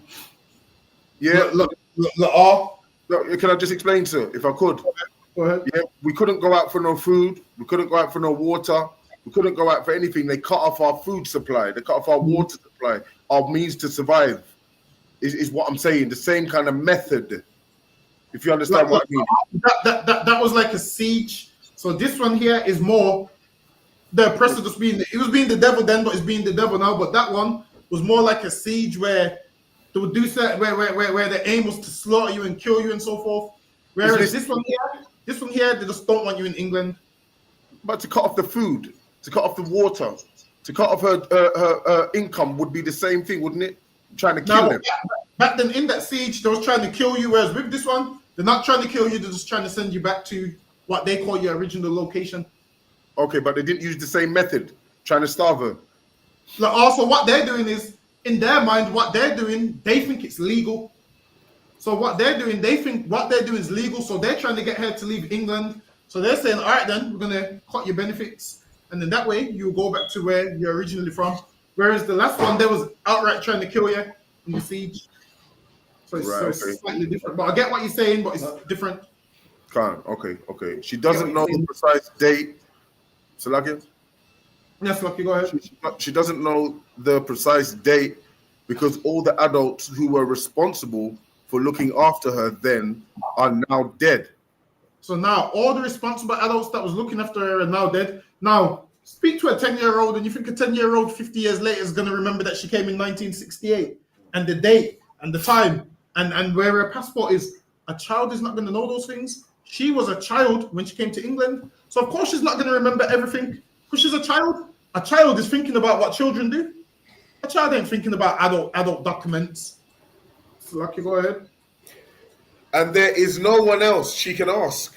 Yeah. Look. Can I just explain, sir, if I could? Go ahead. Yeah. We couldn't go out for no food. We couldn't go out for no water. We couldn't go out for anything. They cut off our food supply. They cut off our water supply. Our means to survive is what I'm saying. The same kind of method. If you understand what I mean. That was like a siege. So this one here is more the oppressor just being it was being the devil then, but it's being the devil now. But that one was more like a siege where they would do that where the aim was to slaughter you and kill you and so forth. Whereas this one here, they just don't want you in England. But to cut off the food, to cut off the water, to cut off her income would be the same thing, wouldn't it? Trying to kill them. Back then in that siege, they was trying to kill you. Whereas with this one, they're not trying to kill you. They're just trying to send you back to what they call your original location. Okay, but they didn't use the same method, trying to starve her. Like also what they're doing is, in their mind, what they're doing, they think it's legal. So what they're doing, they think what they're doing is legal. So they're trying to get her to leave England. So they're saying, all right, then we're gonna cut your benefits, and then that way you go back to where you're originally from. Whereas the last one, they was outright trying to kill you in the siege. So it's slightly different. But I get what you're saying, but it's different. Okay. She doesn't know the precise date. Salakia? Yes, Lucky, go ahead. She doesn't know the precise date because all the adults who were responsible for looking after her then are now dead. So now all the responsible adults that was looking after her are now dead. Now, speak to a 10-year-old and you think a 10-year-old 50 years later is going to remember that she came in 1968 and the date and the time and where her passport is. A child is not going to know those things. She was a child when she came to England. So of course she's not going to remember everything because she's a child. A child is thinking about what children do. A child ain't thinking about adult documents. So Lucky, go ahead. And there is no one else she can ask.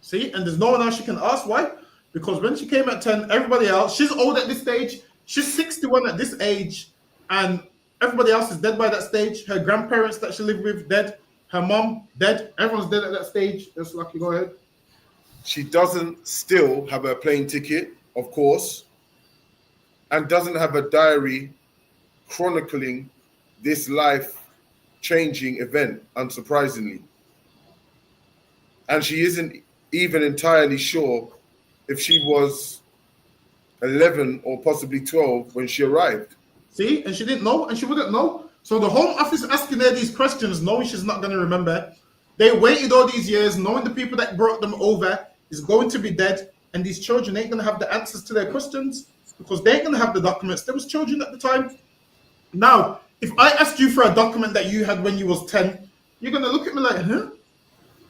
See, and there's no one else she can ask. Why? Because when she came at 10, everybody else, she's old at this stage. She's 61 at this age, and everybody else is dead by that stage. Her grandparents that she lived with, dead. Her mom, dead. Everyone's dead at that stage. That's Lucky, go ahead. She doesn't still have her plane ticket, of course, and doesn't have a diary chronicling this life-changing event, unsurprisingly. And she isn't even entirely sure if she was 11 or possibly 12 when she arrived. See, and she didn't know, and she wouldn't know. So the Home Office asking her these questions, knowing she's not going to remember. They waited all these years, knowing the people that brought them over is going to be dead, and these children ain't going to have the answers to their questions because they ain't going to have the documents. There was children at the time. Now, if I asked you for a document that you had when you was 10, you're going to look at me like, huh?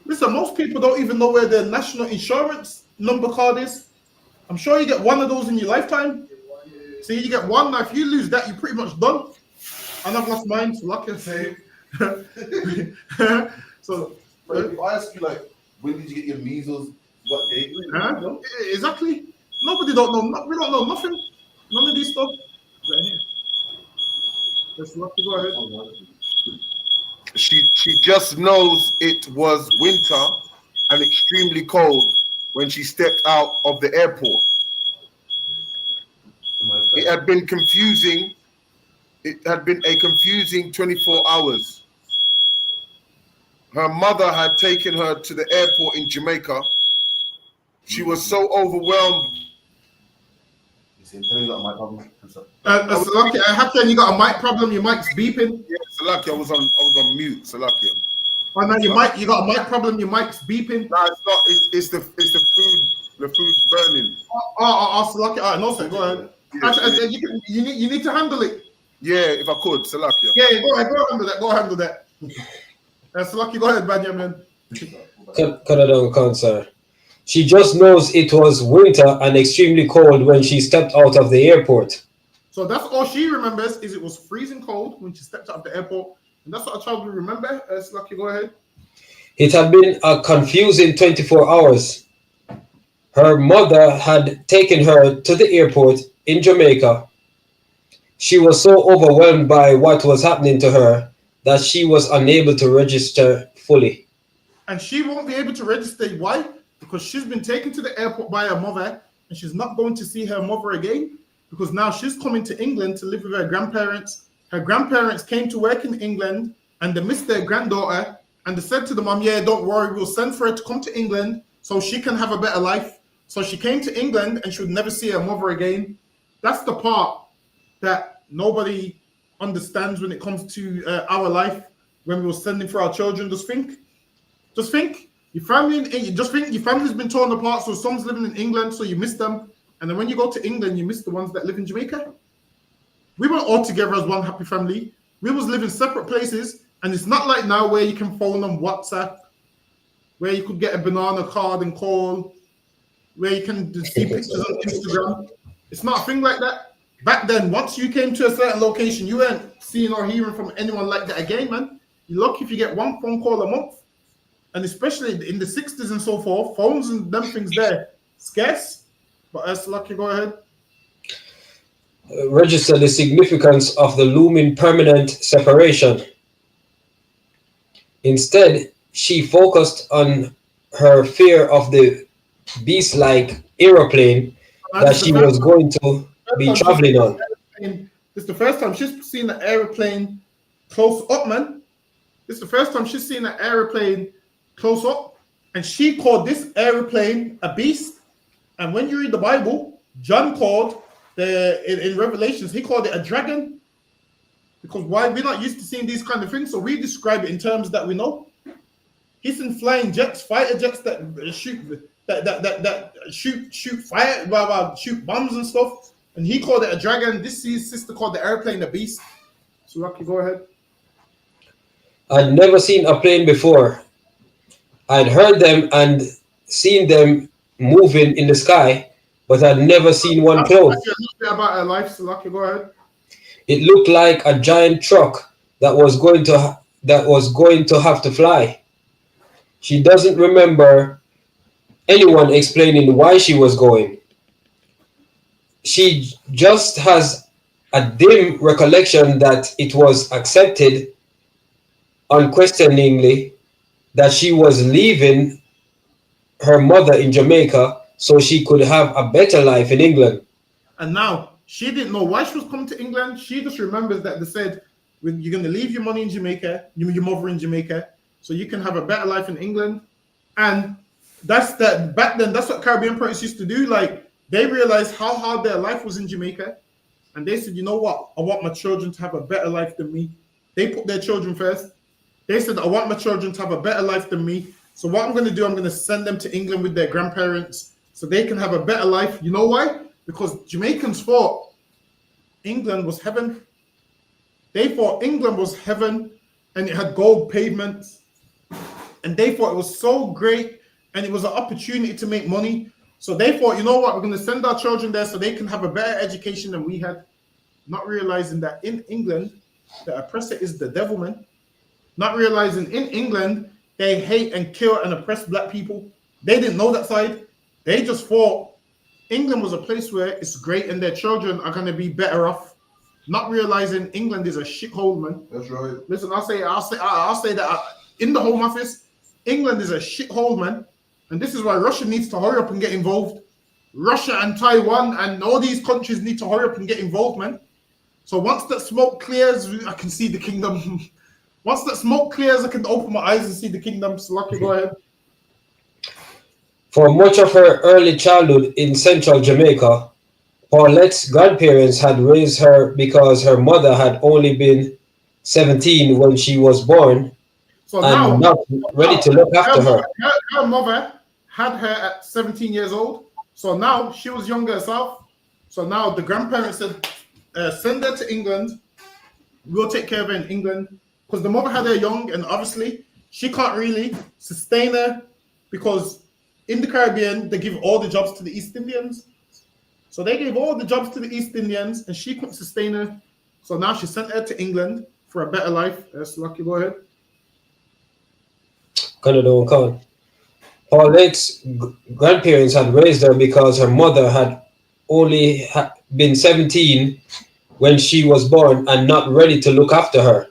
Listen, most people don't even know where their national insurance number card is. I'm sure you get one of those in your lifetime. So you get one. Now, if you lose that, you're pretty much done. And I've lost mine, so lucky I say. So, if I ask you, like, when did you get your measles? What date? Exactly. Nobody don't know. We don't know nothing. None of these stuff. Right here. Let's lucky go ahead. She just knows it was winter and extremely cold when she stepped out of the airport. It had been confusing. It had been a confusing 24 hours. Her mother had taken her to the airport in Jamaica. She was so overwhelmed. Salaki, I have to. You got a mic problem. Your mic's beeping. Yeah, Salaki, I was on mute. Salaki. Oh no, you got a mic problem. Your mic's beeping. No, it's not. It's the food. The food's burning. Salaki. All right, no sir. Go ahead. Yeah, Actually, you need to handle it. Yeah, if I could, Salaki. Yeah, go ahead. Go handle that. Go handle that. Salaki, go ahead, Benjamin. Cut it down, concern. She just knows it was winter and extremely cold when she stepped out of the airport. So that's all she remembers is it was freezing cold when she stepped out of the airport. And that's what a child will remember. Salaki, go ahead. It had been a confusing 24 hours. Her mother had taken her to the airport in Jamaica. She was so overwhelmed by what was happening to her that she was unable to register fully. And she won't be able to register. Why? Because she's been taken to the airport by her mother and she's not going to see her mother again because now she's coming to England to live with her grandparents. Her grandparents came to work in England and they missed their granddaughter and they said to the mom, yeah, don't worry, we'll send for her to come to England so she can have a better life. So she came to England and she would never see her mother again. That's the part that nobody understands when it comes to our life when we were sending for our children. Just think, your family's been torn apart, so someone's living in England, so you miss them. And then when you go to England, you miss the ones that live in Jamaica. We weren't all together as one happy family. We was living separate places, and it's not like now where you can phone on WhatsApp, where you could get a banana card and call, where you can see pictures on Instagram. It's not a thing like that. Back then, once you came to a certain location, you weren't seeing or hearing from anyone like that again, man. You're lucky if you get one phone call a month. and especially in the 60s and so forth, phones and them things there scarce. But as lucky, go ahead. Register the significance of the looming permanent separation. Instead, she focused on her fear of the beast-like aeroplane that she was going to be traveling on. This is the first time she's seen an aeroplane close up, man. This is the first time she's seen an aeroplane close up, and she called this aeroplane a beast. And when you read the Bible, John called in Revelations, he called it a dragon. Because why? We're not used to seeing these kind of things, so we describe it in terms that we know. He's in flying jets, fighter jets that shoot fire, shoot bombs and stuff. And he called it a dragon. This his sister called the airplane a beast. So Lucky, go ahead. I'd never seen a plane before. I'd heard them and seen them moving in the sky, but I'd never seen one close. About her life, so Lucky, go ahead. It looked like a giant truck that was going to have to fly. She doesn't remember anyone explaining why she was going. She just has a dim recollection that it was accepted unquestioningly that she was leaving her mother in Jamaica so she could have a better life in England. And now, she didn't know why she was coming to England. She just remembers that they said, you're going to leave your money in Jamaica, your mother in Jamaica, so you can have a better life in England. And back then, that's what Caribbean parents used to do. Like, they realized how hard their life was in Jamaica. And they said, you know what? I want my children to have a better life than me. They put their children first. They said, I want my children to have a better life than me. So what I'm going to do, I'm going to send them to England with their grandparents so they can have a better life. You know why? Because Jamaicans thought England was heaven. They thought England was heaven and it had gold pavements. And they thought it was so great and it was an opportunity to make money. So they thought, you know what, we're going to send our children there so they can have a better education than we had. Not realizing that in England, the oppressor is the devil, man. Not realizing in England, they hate and kill and oppress black people. They didn't know that side. They just thought England was a place where it's great and their children are going to be better off. Not realizing England is a shithole, man. That's right. Listen, I'll say that in the Home Office, England is a shithole, man. And this is why Russia needs to hurry up and get involved. Russia and Taiwan and all these countries need to hurry up and get involved, man. So once that smoke clears, I can see the kingdom. Once that smoke clears, I can open my eyes and see the kingdom. So Lucky, go ahead. For much of her early childhood in central Jamaica, Paulette's grandparents had raised her because her mother had only been 17 when she was born, so and not ready to look after her. Her mother had her at 17 years old, so now she was younger herself. So now the grandparents said, send her to England. We'll take care of her in England. Because the mother had her young, and obviously she can't really sustain her because in the Caribbean, they give all the jobs to the East Indians. So they gave all the jobs to the East Indians, and she couldn't sustain her. So now she sent her to England for a better life. That's Lucky, go ahead. Paulette's grandparents had raised her because her mother had only been 17 when she was born and not ready to look after her.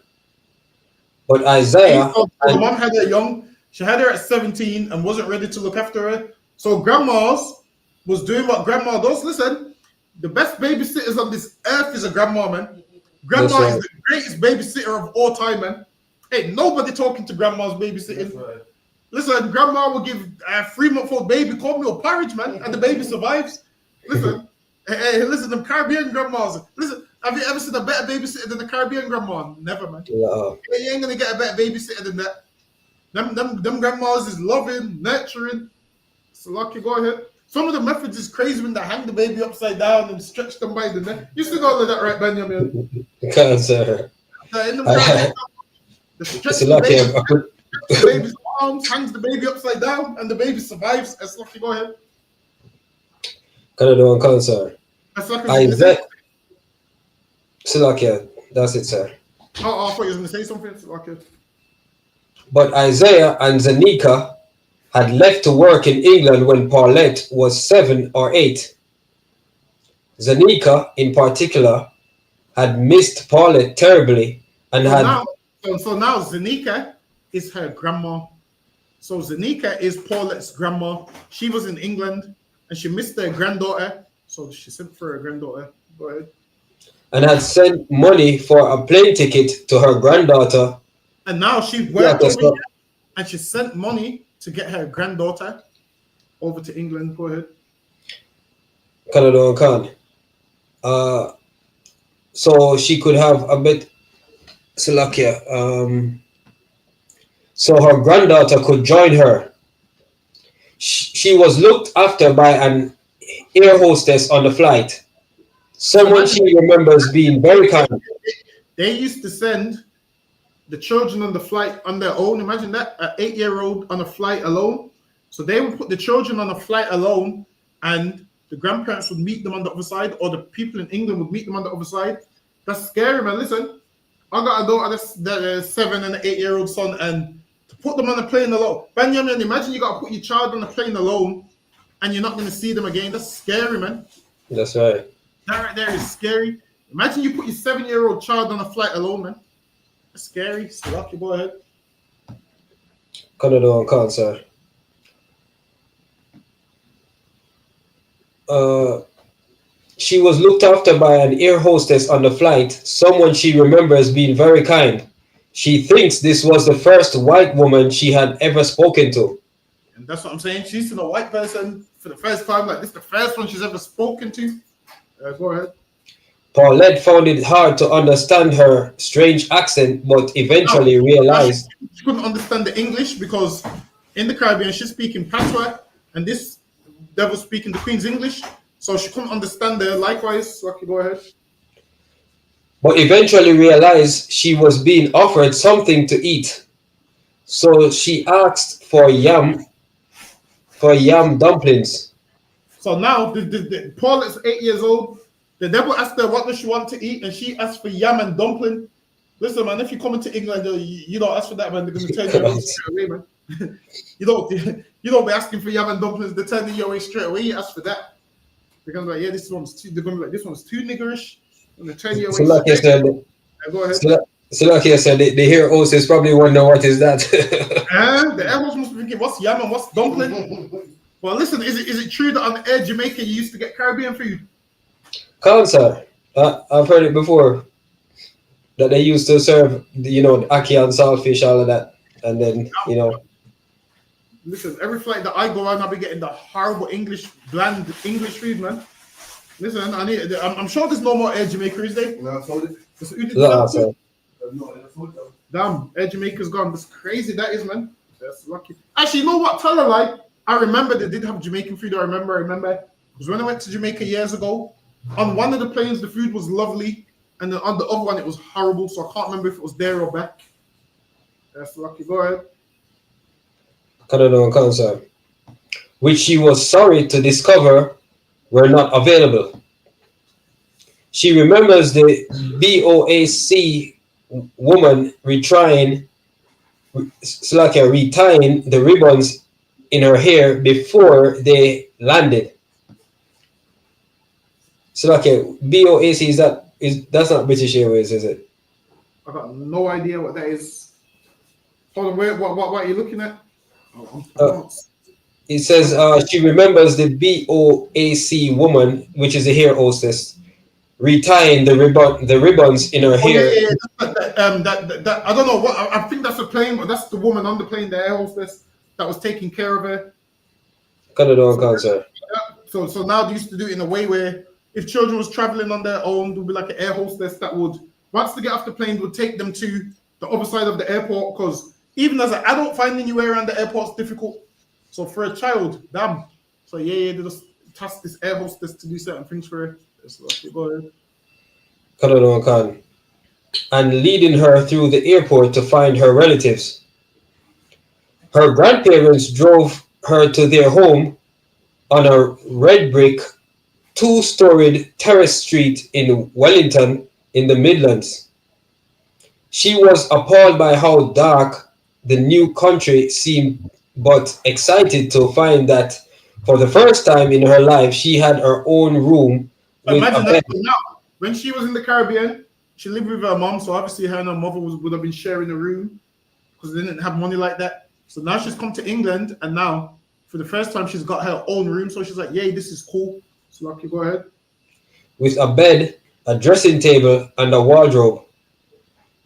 But Isaiah... the mom had her young. She had her at 17 and wasn't ready to look after her. So grandma's was doing what grandma does. Listen, the best babysitters on this earth is a grandma, man. Grandma is the greatest babysitter of all time, man. Hey, nobody talking to grandma's babysitting. Right. Listen, grandma will give a 3-month-old baby cornmeal porridge, man, and the baby survives. Listen, listen, them Caribbean grandmas. Listen, have you ever seen a better babysitter than the Caribbean grandma? Never, man. Yeah. You ain't gonna get a better babysitter than that. Them grandmas is loving, nurturing. So Lucky, go ahead. Some of the methods is crazy when they hang the baby upside down and stretch them by the neck. You still all of that, right, Benjamin? Cancer. The stretch the baby's arms, hangs the baby upside down, and the baby survives. That's Lucky, go ahead. Canada on cancer. That's Lucky. Slovakia, that's it, sir. Oh, I thought you were going to say something. Slovakia. But Isaiah and Zanika had left to work in England when Paulette was 7 or 8. Zanika, in particular, had missed Paulette terribly and So had. now, so now Zanika is her grandma. So Zanika is Paulette's grandma. She was in England and she missed her granddaughter. So she sent for her granddaughter. Go ahead. And had sent money for a plane ticket to her granddaughter. And now she Yeah, worked over here and she sent money to get her granddaughter over to England. Go ahead. Canada and Khan. So she could have a bit Slovakia. So her granddaughter could join her. She was looked after by an air hostess on the flight. Someone she remembers being very kind. They used to send the children on the flight on their own. Imagine that, an 8-year-old on a flight alone. So they would put the children on a flight alone, and the grandparents would meet them on the other side, or the people in England would meet them on the other side. That's scary, man. Listen, I got a daughter that's 7 and an 8-year-old son, and to put them on a plane alone. Benjamin, imagine you got to put your child on a plane alone, and you're not going to see them again. That's scary, man. That's right. That right there is scary. Imagine you put your 7-year-old child on a flight alone, man. That's scary. So lucky, go ahead. Canada and Khan, sir. She was looked after by an air hostess on the flight, someone she remembers being very kind. She thinks this was the first white woman she had ever spoken to. And that's what I'm saying. She's seen a white person for the first time. Like, this is the first one she's ever spoken to. Go ahead. Paulette found it hard to understand her strange accent, but eventually realized. She couldn't understand the English because in the Caribbean, she's speaking patois, and this devil speaking the Queen's English. So she couldn't understand her. Likewise, Rocky, go ahead. But eventually realized she was being offered something to eat. So she asked for yam dumplings. So now, Paulette's 8 years old. The devil asked her what does she want to eat, and she asked for yam and dumpling. Listen, man, if you come into England, you don't ask for that, man. They're going to turn you away straight away, man. you don't be asking for yam and dumplings. They're turning you away straight away. You ask for that. They're going to be like, yeah, this one's too. They're going to be like, this one's too niggerish. And they turn you away. So like you said, go ahead. So like you said, the hair hostess probably wonder what is that. And the air hostess must be thinking, what's yam and what's dumpling? Well, listen, is it true that on Air Jamaica you used to get Caribbean food? Cancer. I've heard it before. That they used to serve, the ackee and saltfish, all of that, and then Listen, every flight that I go on, I'll be getting the horrible bland English food, man. Listen, I'm sure there's no more Air Jamaica, is there? No, I told it. Damn, Air Jamaica's gone. That's crazy, that is, man. That's lucky. Actually, you know what? Tell a lie. I remember they did have Jamaican food. I remember. Because when I went to Jamaica years ago, on one of the planes, the food was lovely. And then on the other one, it was horrible. So I can't remember if it was there or back. That's lucky. Go ahead. Canada and Cancer, which she was sorry to discover were not available. She remembers the BOAC woman retying the ribbons in her hair before they landed. So like BOAC that's not British Airways, is it? I got no idea what that is. Hold on, wait, what are you looking at? It says she remembers the BOAC woman, which is a hair hostess, retying the ribbons in her hair. Yeah. That I don't know what I think that's a plane, but that's the woman on the plane, the air hostess that was taking care of her. Canada and Cancer. So now they used to do it in a way where if children was traveling on their own, there would be like an air hostess that would, once they get off the plane, would take them to the other side of the airport, because even as an adult, finding your way around the airport is difficult. So for a child, damn. So they just task this air hostess to do certain things for her. Go ahead. Canada and Khan. And leading her through the airport to find her relatives. Her grandparents drove her to their home on a red brick, 2-storied terrace street in Wellington in the Midlands. She was appalled by how dark the new country seemed but excited to find that for the first time in her life, she had her own room with a Imagine that bed. now. When she was in the Caribbean, she lived with her mom, so obviously her and her mother would have been sharing a room because they didn't have money like that. So now she's come to England, and now for the first time she's got her own room. So she's like, "Yay, this is cool." So Lucky, go ahead. With a bed, a dressing table, and a wardrobe.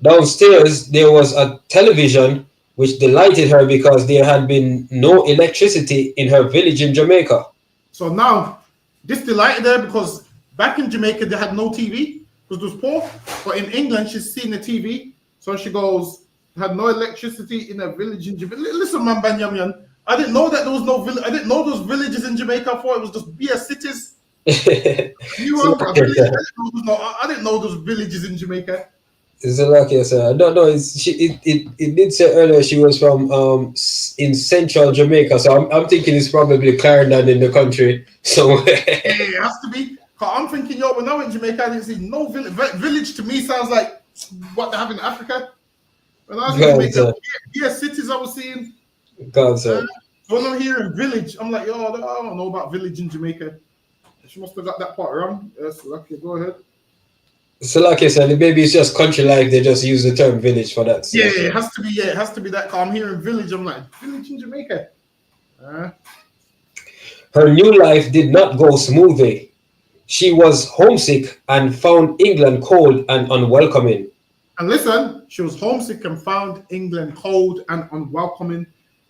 Downstairs, there was a television which delighted her because there had been no electricity in her village in Jamaica. So now this delighted her because back in Jamaica they had no TV because it was poor. But in England she's seen the TV. So she goes, had no electricity in a village in Jamaica. Listen, man, Banyamian, I didn't know that there was no village. I didn't know those villages in Jamaica. I thought it was just bare cities. So, I didn't know those villages in Jamaica. it's lucky, sir. No, no. It did say earlier she was from in central Jamaica, so I'm thinking it's probably Clarendon in the country. So Yeah, it has to be. Cause I'm thinking, yo, when I went to Jamaica, I didn't see no village. Village to me sounds like what they have in Africa. When I was in God, Jamaica, yeah, cities I was seeing. God, sir. So when I'm hearing village, I'm like, yo, I don't know about village in Jamaica. She must have got that part wrong. Yes, lucky. Go ahead. So like I said, maybe it's just country life. They just use the term village for that. So. Yeah, it has to be. Yeah, it has to be that. Cause I'm hearing village. I'm like, village in Jamaica. Her new life did not go smoothly. She was homesick and found England cold and unwelcoming. And listen, she was homesick and found England cold and unwelcoming,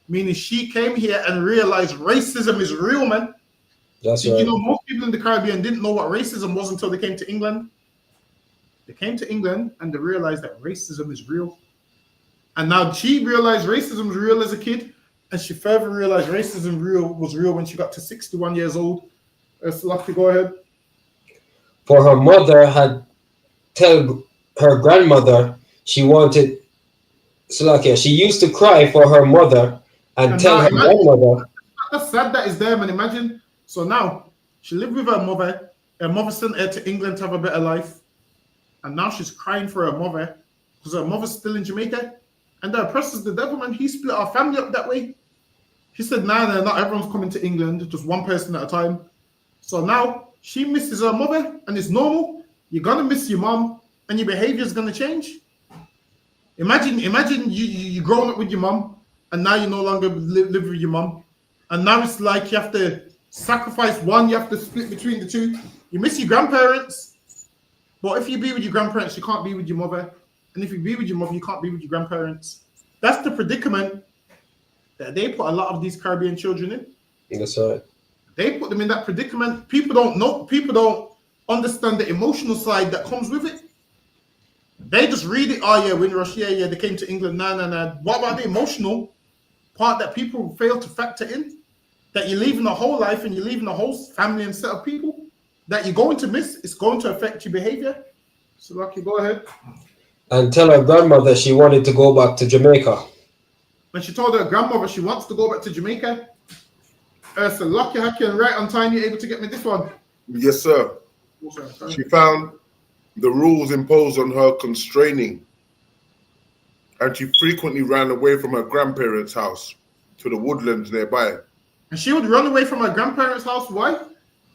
meaning she came here and realized racism is real, man. That's Did right. you know most people in the Caribbean didn't know what racism was until they came to England? They came to England and they realized that racism is real. And now she realized racism was real as a kid, and she further realized racism was real when she got to 61 years old. Lucky, go ahead. For her mother had tell her grandmother she wanted Slovakia. She used to cry for her mother and tell her grandmother. That's sad that is there, man. Imagine. So now she lived with her mother. Her mother sent her to England to have a better life. And now she's crying for her mother because her mother's still in Jamaica. And the oppressor's the devil, man. He split our family up that way. He said, nah, not everyone's coming to England, just one person at a time. So now she misses her mother, and it's normal. You're gonna miss your mom, and your behavior is gonna change. Imagine you growing up with your mom, and now you no longer live with your mom. And now it's like you have to sacrifice one, you have to split between the two. You miss your grandparents. But if you be with your grandparents, you can't be with your mother. And if you be with your mother, you can't be with your grandparents. That's the predicament that they put a lot of these Caribbean children in. That's right. They put them in that predicament. People don't know, people don't understand the emotional side that comes with it. They just read it, oh yeah, Windrush, yeah, they came to England, nah. What about the emotional part that people fail to factor in? That you're leaving a whole life and you're leaving a whole family and set of people that you're going to miss. It's going to affect your behavior. So Lucky, go ahead. And tell her grandmother she wanted to go back to Jamaica. When she told her grandmother she wants to go back to Jamaica, so Lucky, Hacky, and Right on Time, you able to get me this one? Yes, sir. She found the rules imposed on her constraining, and she frequently ran away from her grandparents' house to the woodlands nearby. And she would run away from her grandparents' house. Why?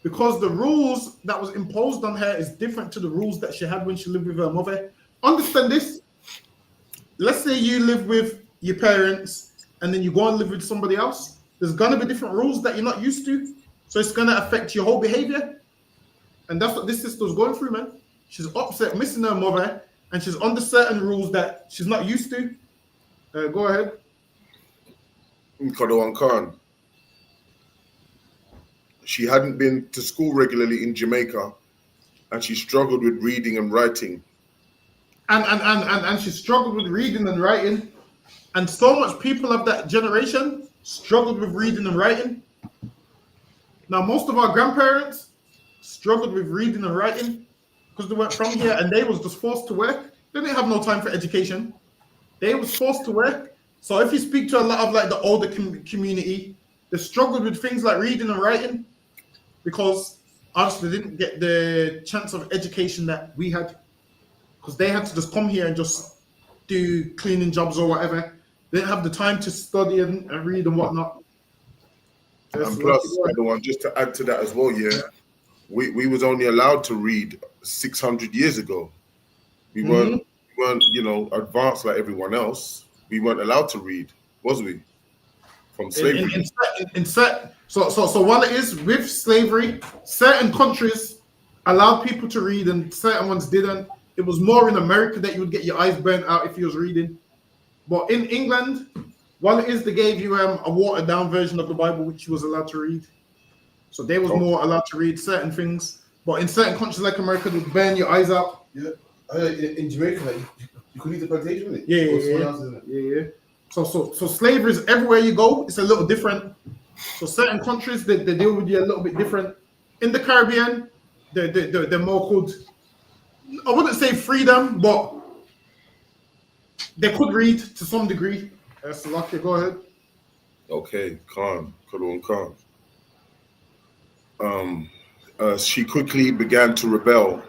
Because the rules that was imposed on her is different to the rules that she had when she lived with her mother. Understand this? Let's say you live with your parents and then you go and live with somebody else. There's gonna be different rules that you're not used to. So it's gonna affect your whole behavior. And that's what this sister's going through, man. She's upset, missing her mother, and she's under certain rules that she's not used to. Go ahead. Kadawan Khan. She hadn't been to school regularly in Jamaica, and she struggled with reading and writing. And she struggled with reading and writing. And so much people of that generation struggled with reading and writing. Now, most of our grandparents struggled with reading and writing because they weren't from here and they was just forced to work. They didn't have no time for education. They was forced to work. So if you speak to a lot of like the older community, they struggled with things like reading and writing because obviously they didn't get the chance of education that we had because they had to just come here and just do cleaning jobs or whatever. They didn't have the time to study and read and whatnot. And plus, the one just to add to that as well, we was only allowed to read 600 years ago. We weren't, advanced like everyone else. We weren't allowed to read, was we? From slavery. So while it is with slavery, certain countries allowed people to read and certain ones didn't. It was more in America that you would get your eyes burnt out if you was reading. But in England, while it is, they gave you a watered down version of the Bible, which you was allowed to read. So they was more allowed to read certain things. But in certain countries like America, they would burn your eyes out. Yeah. In Jamaica, like, you could leave the plantation with it. Yeah. So slavery is everywhere you go. It's a little different. So certain countries, they deal with you a little bit different. In the Caribbean, they're more called, I wouldn't say freedom, but they could read to some degree. That's lucky. Go ahead. Okay, calm. She quickly began to rebel.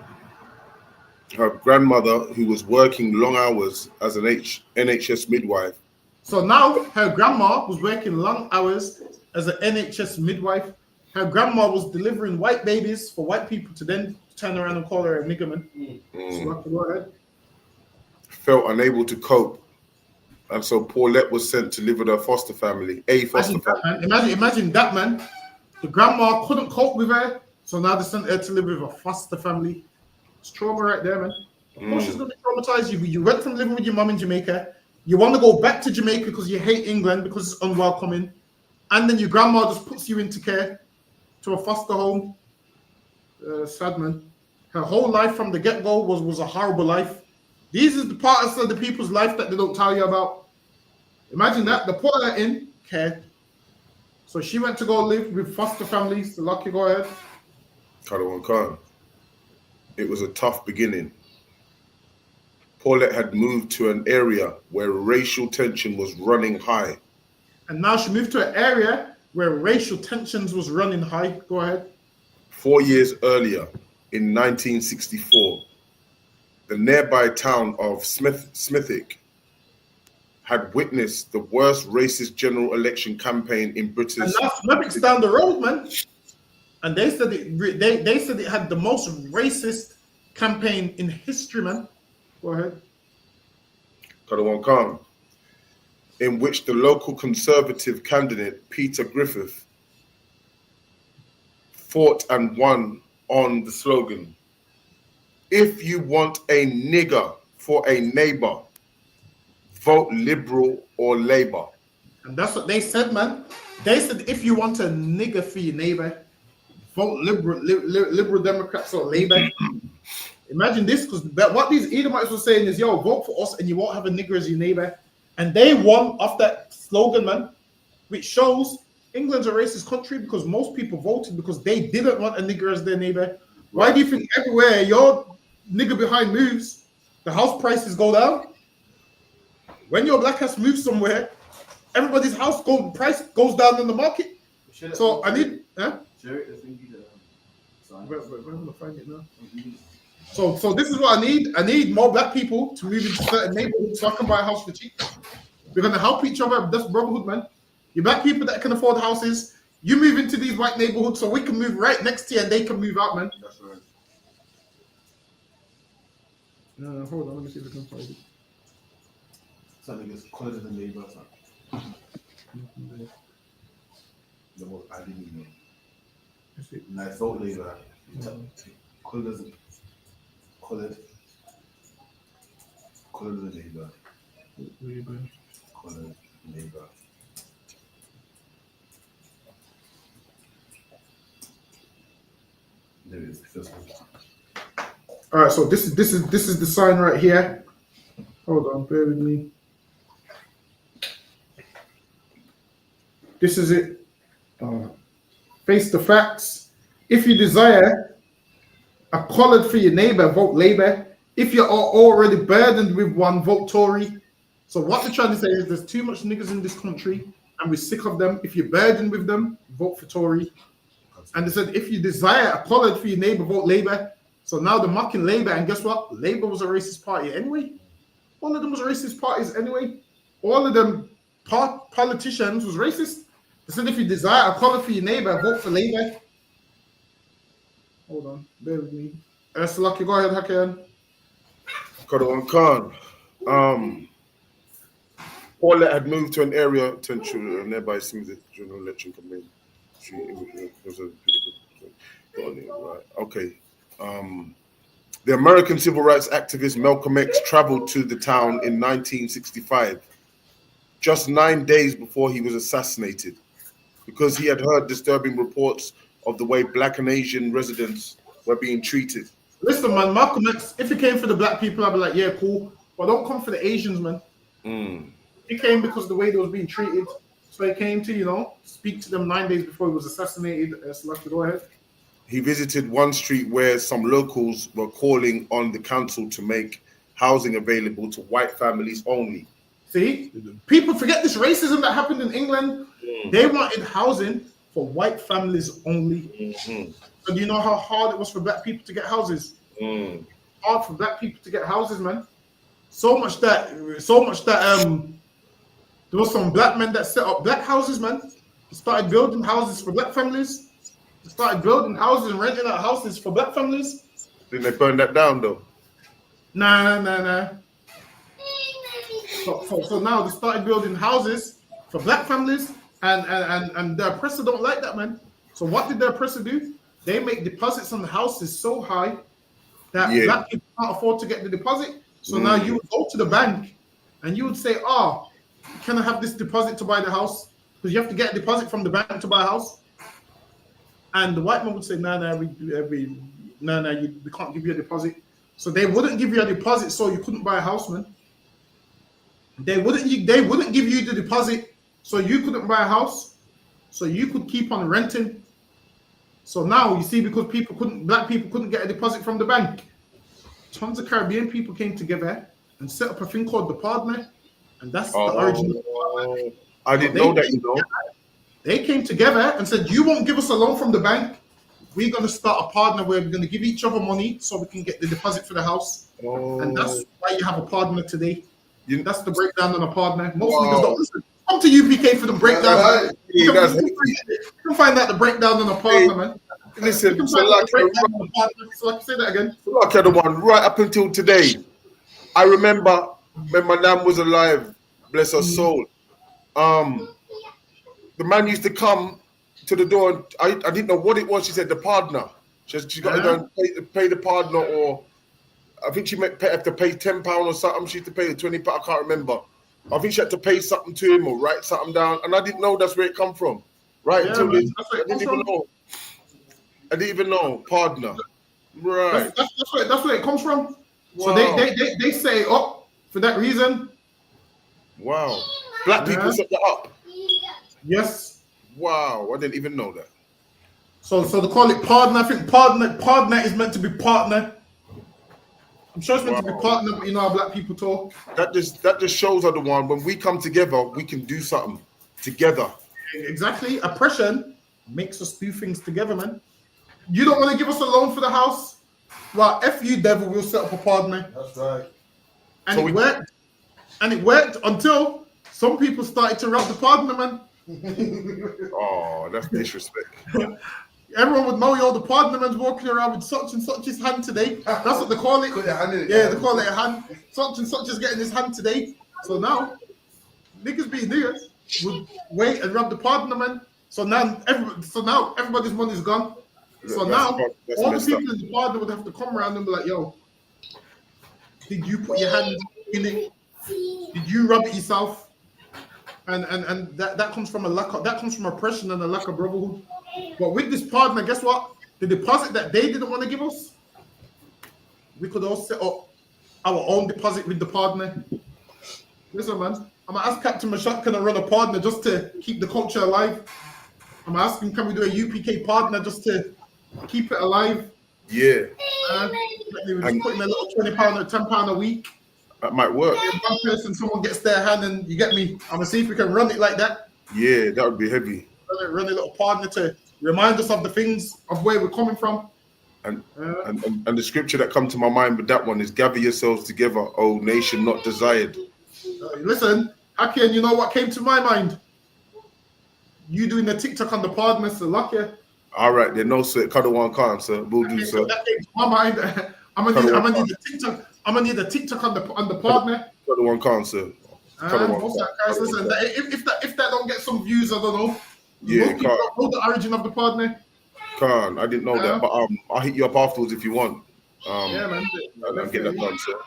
Her grandmother, who was working long hours as an NHS midwife. So now her grandma was working long hours as an NHS midwife. Her grandma was delivering white babies for white people to then turn around and call her a nigger man. So go ahead. Felt unable to cope. And so Paulette was sent to live with her foster family. Imagine that, man. The grandma couldn't cope with her, so now they sent her to live with a foster family. It's trauma right there, man. Of course she's going to traumatize you. You went from living with your mum in Jamaica. You want to go back to Jamaica because you hate England because it's unwelcoming. And then your grandma just puts you into care to a foster home. Sad, man. Her whole life from the get-go was a horrible life. These are the parts of the people's life that they don't tell you about. Imagine that. They put her in care. So she went to go live with foster families. So lucky, go ahead. Khan. It was a tough beginning. Paulette had moved to an area where racial tension was running high. And now she moved to an area where racial tensions was running high. Go ahead. 4 years earlier, in 1964, the nearby town of Smithick had witnessed the worst racist general election campaign in British. And now Smithick's down the road, man. And they said it had the most racist campaign in history, man. Go ahead. Khan, in which the local Conservative candidate Peter Griffith fought and won on the slogan, "If you want a nigger for a neighbor, vote Liberal or Labour." And that's what they said, man. They said if you want a nigger for your neighbor, vote Liberal Democrats or Labour. Imagine this, because what these Edomites were saying is, yo, vote for us and you won't have a nigger as your neighbor. And they won off that slogan, man, which shows England's a racist country because most people voted because they didn't want a nigger as their neighbor. Why do you think everywhere your nigger behind moves, the house prices go down? When your black ass moves somewhere, everybody's house price goes down in the market. So I need, where am I find it now? So this is what I need. I need more black people to move into certain neighborhoods so I can buy a house for cheap. We're gonna help each other. That's brotherhood, man. You black people that can afford houses, you move into these white neighborhoods so we can move right next to you and they can move out, man. That's right. Hold on, let me see if I can find it. Something is colored in the neighbor. The most ideal name. Nice vote labor. Colored in the neighbor. Colored neighbor. There it is. First one. All right, so this is the sign right here. Hold on, bear with me. This is it. Face the facts. If you desire a collard for your neighbor, vote Labour. If you are already burdened with one, vote Tory. So what they're trying to say is there's too much niggas in this country and we're sick of them. If you're burdened with them, vote for Tory. And they said if you desire a collard for your neighbor, vote Labour. So now they're mocking Labour, and guess what? Labour was a racist party anyway. All of them was racist parties anyway. All of them politicians was racist. They said if you desire a colour for your neighbour, vote for Labour. Hold on, bear with me. Salaki, go ahead, Hakan. Kadawan Khan. Paulette had moved to an area to ensure a nearby smooth general election campaign. Right. Okay. The American civil rights activist Malcolm X traveled to the town in 1965, just 9 days before he was assassinated, because he had heard disturbing reports of the way Black and Asian residents were being treated. Listen, man, Malcolm X, if he came for the black people, I'd be like, yeah, cool. But don't come for the Asians, man. He came because of the way they was being treated. So he came to, speak to them 9 days before he was assassinated. Salaki, go ahead. He visited one street where some locals were calling on the council to make housing available to white families only. See, people forget this racism that happened in England. They wanted housing for white families only. So do you know how hard it was for black people to get houses? Hard for black people to get houses, man. So much that there was some black men that set up black houses, man. They started building houses for black families. They started building houses and renting out houses for black families. Didn't they burn that down though? Nah. So now they started building houses for black families, and the oppressor don't like that, man. So what did the oppressor do? They make deposits on the houses so high that black people can't afford to get the deposit. So now you would go to the bank and you would say, can I have this deposit to buy the house? Because you have to get a deposit from the bank to buy a house. And the white man would say, we can't give you a deposit. So they wouldn't give you a deposit, so you couldn't buy a house, man. They wouldn't give you the deposit, so you couldn't buy a house, so you could keep on renting. So now you see, because black people couldn't get a deposit from the bank, tons of Caribbean people came together and set up a thing called the partner, and that's the origin of the partner. I didn't know that, They came together and said, you won't give us a loan from the bank. We're going to start a partner where we're going to give each other money so we can get the deposit for the house. And that's why you have a partner today. That's the breakdown on a partner. Most niggas don't listen. Come to UPK for the breakdown. You can find out the breakdown on a partner, man. Listen, so like say that again. Like the one right up until today. I remember when my nan was alive, bless her soul. The man used to come to the door, and I didn't know what it was. She said the partner. She got to go and pay the partner, or I think she might have to pay £10 or something. She had to pay £20. I can't remember. I think she had to pay something to him or write something down, and I didn't know that's where it come from. Right until this, I didn't even know. I didn't even know partner. Right. That's where it comes from. Wow. So they say for that reason. Wow. Black people set that up. Yes. Wow, I didn't even know that. So they call it partner. I think partner is meant to be partner. I'm sure it's meant to be partner, but you know how black people talk. That just shows her the one. When we come together, we can do something together. Exactly. Oppression makes us do things together, man. You don't want to give us a loan for the house? Well, F you, devil, we'll set up a partner. That's right. And so it worked. And it worked until some people started to rob the partner, man. Oh, that's disrespect. Everyone would know, the partner man's walking around with such and such his hand today. That's what they call it. They call it a hand. Such and such is getting his hand today. So now, niggas being niggas would wait and rob the partner, man. So now everybody's money's gone. So now all the people in the partner would have to come around and be like, yo, did you put your hand in it? Did you rub it yourself? And that comes from oppression and a lack of brotherhood. But with this partner, guess what? The deposit that they didn't want to give us, we could all set up our own deposit with the partner. Listen, man, I'm gonna ask Captain Mashak, can I run a partner just to keep the culture alive? I'm asking, can we do a UPK partner just to keep it alive? Yeah. We just put in a little £20 or £10 a week. That might work. One person, someone gets their hand, and you get me. I'm gonna see if we can run it like that. Yeah, that would be heavy. Run a little partner to remind us of the things of where we're coming from. And the scripture that come to my mind with that one is, gather yourselves together, O nation not desired. Listen, Haki, and you know what came to my mind? You doing the TikTok on the pod, Mr. Lucky. All right, then no sir. Cuddle one can't, sir. Will do, sir. That came to my mind. I'm gonna need the TikTok. I'm gonna need the TikTok on the pod, man. Cuddle one can't, sir. Cuddle one What's that, can't. guys? Listen, if that don't get some views, I don't know. Yeah, Most people don't know the origin of the pod, man. Can't. I didn't know that, but I'll hit you up afterwards if you want. Yeah, man. I'll get that done, sir.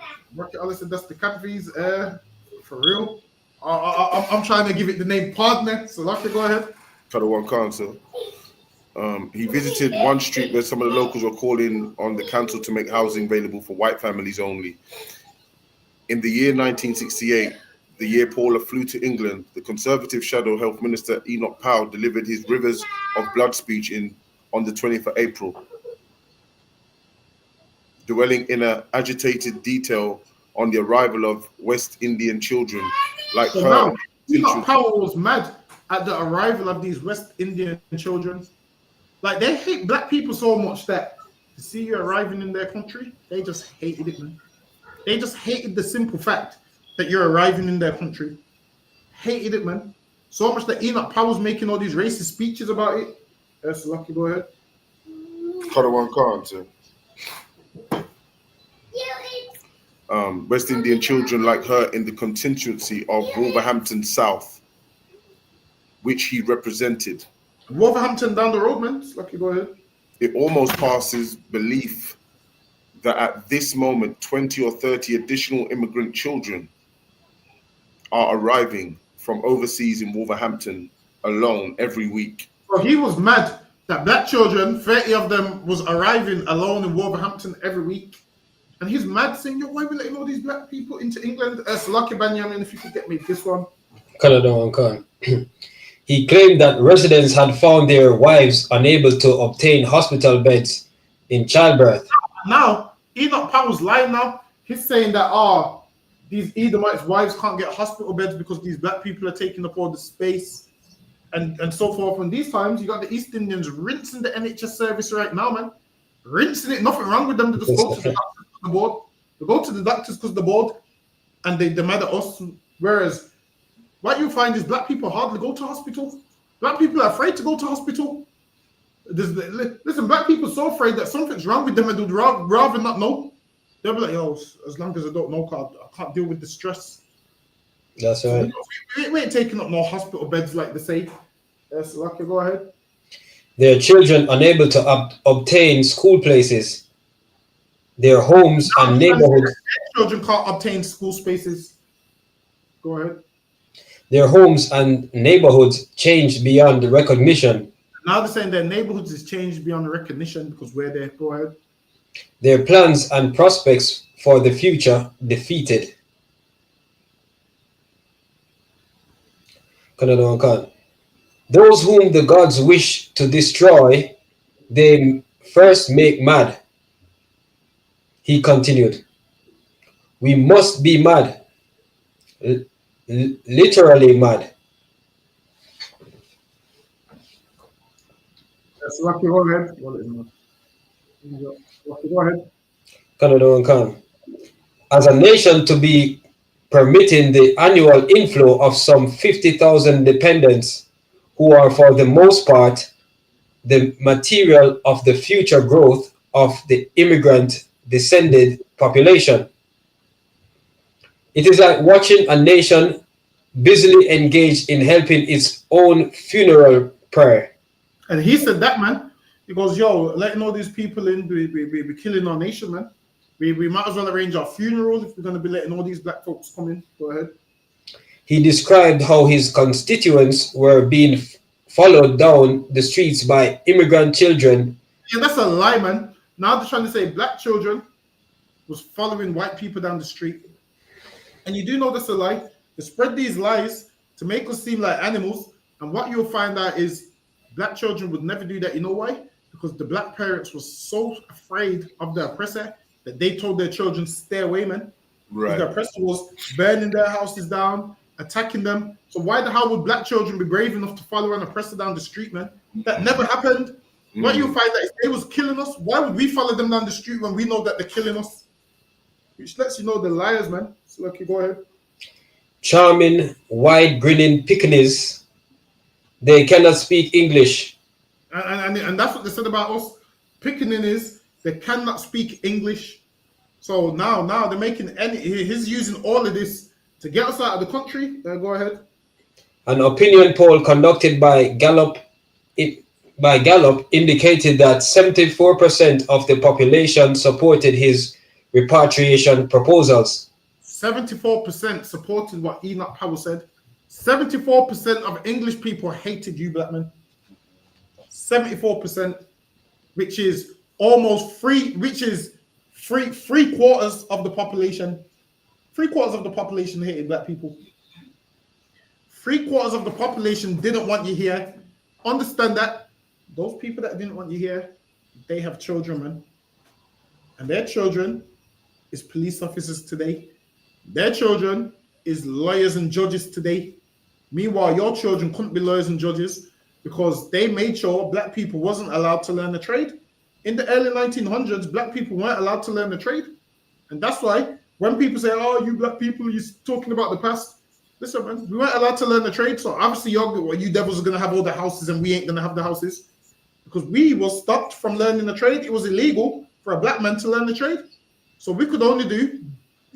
Listen, that's the countries. For real. I'm trying to give it the name Partner. So, Lucky, go ahead. Cuddle one can't, sir. He visited one street where some of the locals were calling on the council to make housing available for white families only. In the year 1968, the year Paula flew to England, the Conservative Shadow Health Minister Enoch Powell delivered his Rivers of Blood speech on the 20th of April, dwelling in an agitated detail on the arrival of West Indian children like So her. now, Enoch Powell was mad at the arrival of these West Indian children. Like, they hate black people so much that to see you arriving in their country, they just hated it, man. They just hated the simple fact that you're arriving in their country. Hated it, man. So much that Enoch Powell's making all these racist speeches about it. That's Lucky, go ahead. Cuddle one can't, sir. West Indian children like her in the constituency of Wolverhampton South, which he represented. Wolverhampton down the road, man. Lucky, go ahead. It almost passes belief that at this moment, 20 or 30 additional immigrant children are arriving from overseas in Wolverhampton alone every week. So he was mad that black children, 30 of them, was arriving alone in Wolverhampton every week. And he's mad saying, yo, why are we letting all these black people into England? That's Lucky Banyamin, if you could get me this one. He claimed that residents had found their wives unable to obtain hospital beds in childbirth. Now, Enoch Powell's lying now. He's saying that, these Edomites' wives can't get hospital beds because these black people are taking up all the space and so forth. And these times, you got the East Indians rinsing the NHS service right now, man. Rinsing it. Nothing wrong with them. They just go to the doctors because the board. They go to the doctors because the board. And they demand at us. Whereas, what you find is black people hardly go to hospital. Black people are afraid to go to hospital. Listen, black people are so afraid that something's wrong with them and they'd rather not know. They'll be like, yo, as long as I don't know, I can't deal with the stress. That's right. We ain't taking up no hospital beds like they say. Yes, Lucky, go ahead. Their children unable to obtain school places. Their homes and neighborhoods. Children can't obtain school spaces. Go ahead. Their homes and neighborhoods changed beyond recognition. Now they're saying their neighborhoods is changed beyond recognition because we're there. Go ahead. Their plans and prospects for the future defeated. Those whom the gods wish to destroy, they first make mad. He continued, we must be mad, literally mad. Yes, Lucky, go ahead. Lucky, go ahead. As a nation to be permitting the annual inflow of some 50,000 dependents who are for the most part the material of the future growth of the immigrant descended population. It is like watching a nation busily engaged in helping its own funeral prayer. And he said that, man. He goes, yo, letting all these people in, we killing our nation, man. We might as well arrange our funerals if we're going to be letting all these black folks come in. Go ahead. He described how his constituents were being followed down the streets by immigrant children. Yeah, that's a lie, man. Now they're trying to say black children was following white people down the street. And you do know that's a lie. They spread these lies to make us seem like animals. And what you'll find out is black children would never do that. You know why? Because the black parents were so afraid of the oppressor that they told their children, stay away, man. Right. The oppressor was burning their houses down, attacking them. So why the hell would black children be brave enough to follow an oppressor down the street, man? That never happened. What you find that if they was killing us, why would we follow them down the street when we know that they're killing us? Which lets you know they're liars, man. So Lucky, go ahead. charming, wide grinning Pekingese. They cannot speak English. And that's what they said about us. Pickening is they cannot speak English. So now they're making he's using all of this to get us out of the country. Go ahead. An opinion poll conducted by Gallup indicated that 74% of the population supported his repatriation proposals. 74% supported what Enoch Powell said. 74% of English people hated you, black men. 74%, which is almost three quarters of the population. 3/4 of the population hated black people. 3/4 of the population didn't want you here. Understand that those people that didn't want you here, they have children, man. And their children is police officers today. Their children is lawyers and judges today. Meanwhile, your children couldn't be lawyers and judges because they made sure black people wasn't allowed to learn a trade. In the early 1900s, black people weren't allowed to learn a trade. And that's why when people say, oh, you black people, you're talking about the past. Listen, man, we weren't allowed to learn the trade. So obviously you devils are going to have all the houses and we ain't going to have the houses. Because we were stopped from learning the trade. It was illegal for a black man to learn the trade. So we could only do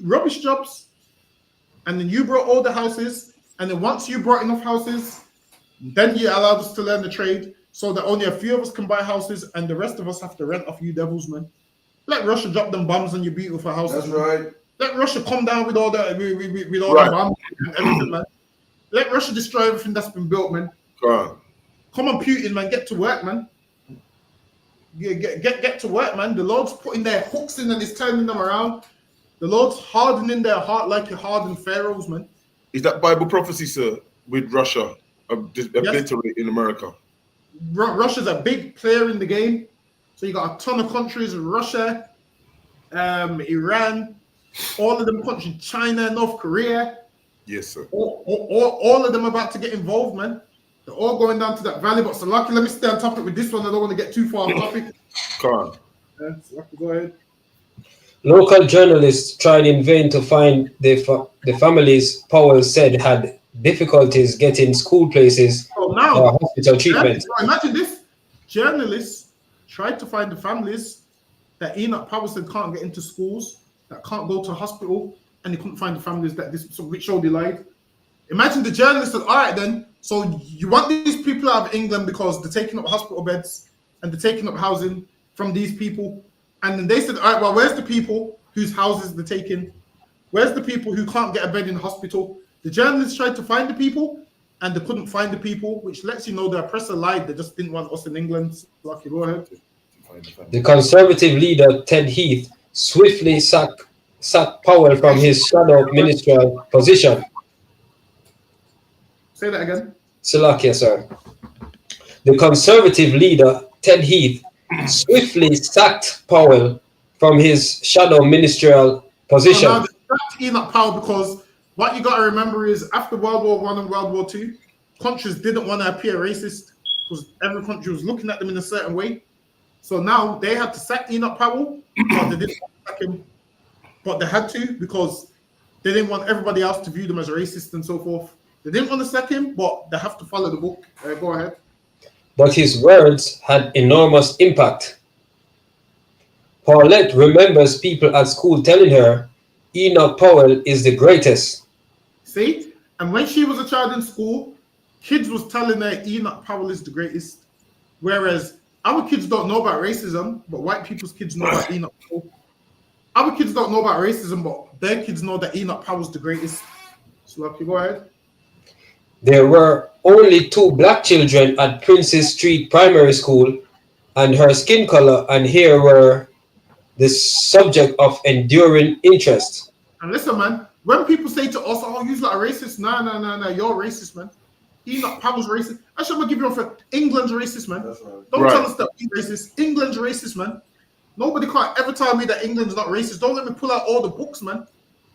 rubbish jobs. And then you brought all the houses. And then once you brought enough houses, then you allowed us to learn the trade so that only a few of us can buy houses and the rest of us have to rent off you devils, man. Let Russia drop them bombs on your beautiful houses. That's right. Let Russia come down with all the with all Right. the bombs and everything, man. Let Russia destroy everything that's been built, man. Come on, Putin, man. Get to work, man. Get to work, man. The Lord's putting their hooks in and he's turning them around. The Lord's hardening their heart like he hardened Pharaoh's, man. Is that Bible prophecy, sir, with Russia obliterating America? Russia's a big player in the game. So you got a ton of countries, Russia, Iran, all of them countries, China, North Korea. Yes, sir. All of them about to get involved, man. They're all going down to that valley. But so lucky, let me stay on topic with this one. I don't want to get too far off topic. Come on. So lucky, go ahead. Local journalists tried in vain to find the families Powell said had difficulties getting school places So now, or hospital treatment. imagine this. Journalists tried to find the families that Enoch Powell said can't get into schools, that can't go to hospital, and they couldn't find the families that which showed they lied. Imagine the journalists said, all right then, so you want these people out of England because they're taking up hospital beds and they're taking up housing from these people. And then they said, all right, well, where's the people whose houses they're taking? Where's the people who can't get a bed in the hospital? The journalists tried to find the people and they couldn't find the people, which lets you know the oppressor lied. They just didn't want us in England. Lucky, go ahead. The Conservative leader, Ted Heath, swiftly sacked Powell from his shadow ministerial position. Say that again. Salakia, sir. The Conservative leader, Ted Heath, swiftly sacked Powell from his shadow ministerial position. So now they sacked Enoch Powell because what you got to remember is after World War I and World War II, countries didn't want to appear racist because every country was looking at them in a certain way. So now they had to sack Enoch Powell, but they didn't want to sack him. But they had to because they didn't want everybody else to view them as racist and so forth. They didn't want to sack him, but they have to follow the book. Go ahead. But his words had enormous impact. Paulette remembers people at school telling her, Enoch Powell is the greatest. See? And when she was a child in school, kids was telling her Enoch Powell is the greatest. Whereas our kids don't know about racism, but white people's kids know about Enoch Powell. Our kids don't know about racism, but their kids know that Enoch Powell's the greatest. So, Lucky, go ahead. There were only 2 black children at Princess Street Primary School, and her skin color and hair were the subject of enduring interest. And listen, man, when people say to us, oh, you're like a racist, no, you're racist, man. Enoch Powell's racist. Actually, I'm going to give you one for England's racist, man. Right. Don't tell us that we're racist. England's racist, man. Nobody can't ever tell me that England's not racist. Don't let me pull out all the books, man.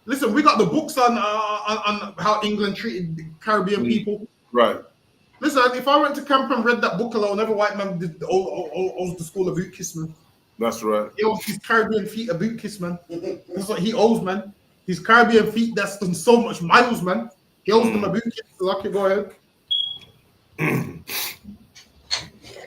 Listen, we got the books on how England treated Caribbean people. Right. Listen, if I went to camp and read that book alone, every white man owes the school a boot kiss, man. That's right. He owes his Caribbean feet a boot kiss, man. That's what he owes, man. His Caribbean feet that's done so much miles, man. Girls the Mabuki. Lucky, go ahead.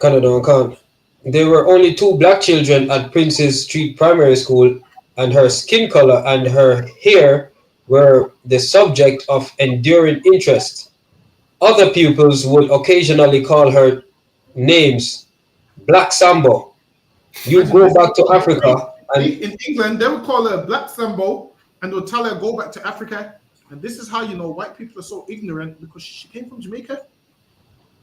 Canada can't. There were only 2 black children at Princess Street Primary School, and her skin color and her hair were the subject of enduring interest. Other pupils would occasionally call her names Black Sambo. You Imagine go this. back to Africa and In England, they would call her Black Sambo and they'll tell her go back to Africa. And this is how you know white people are so ignorant, because she came from Jamaica.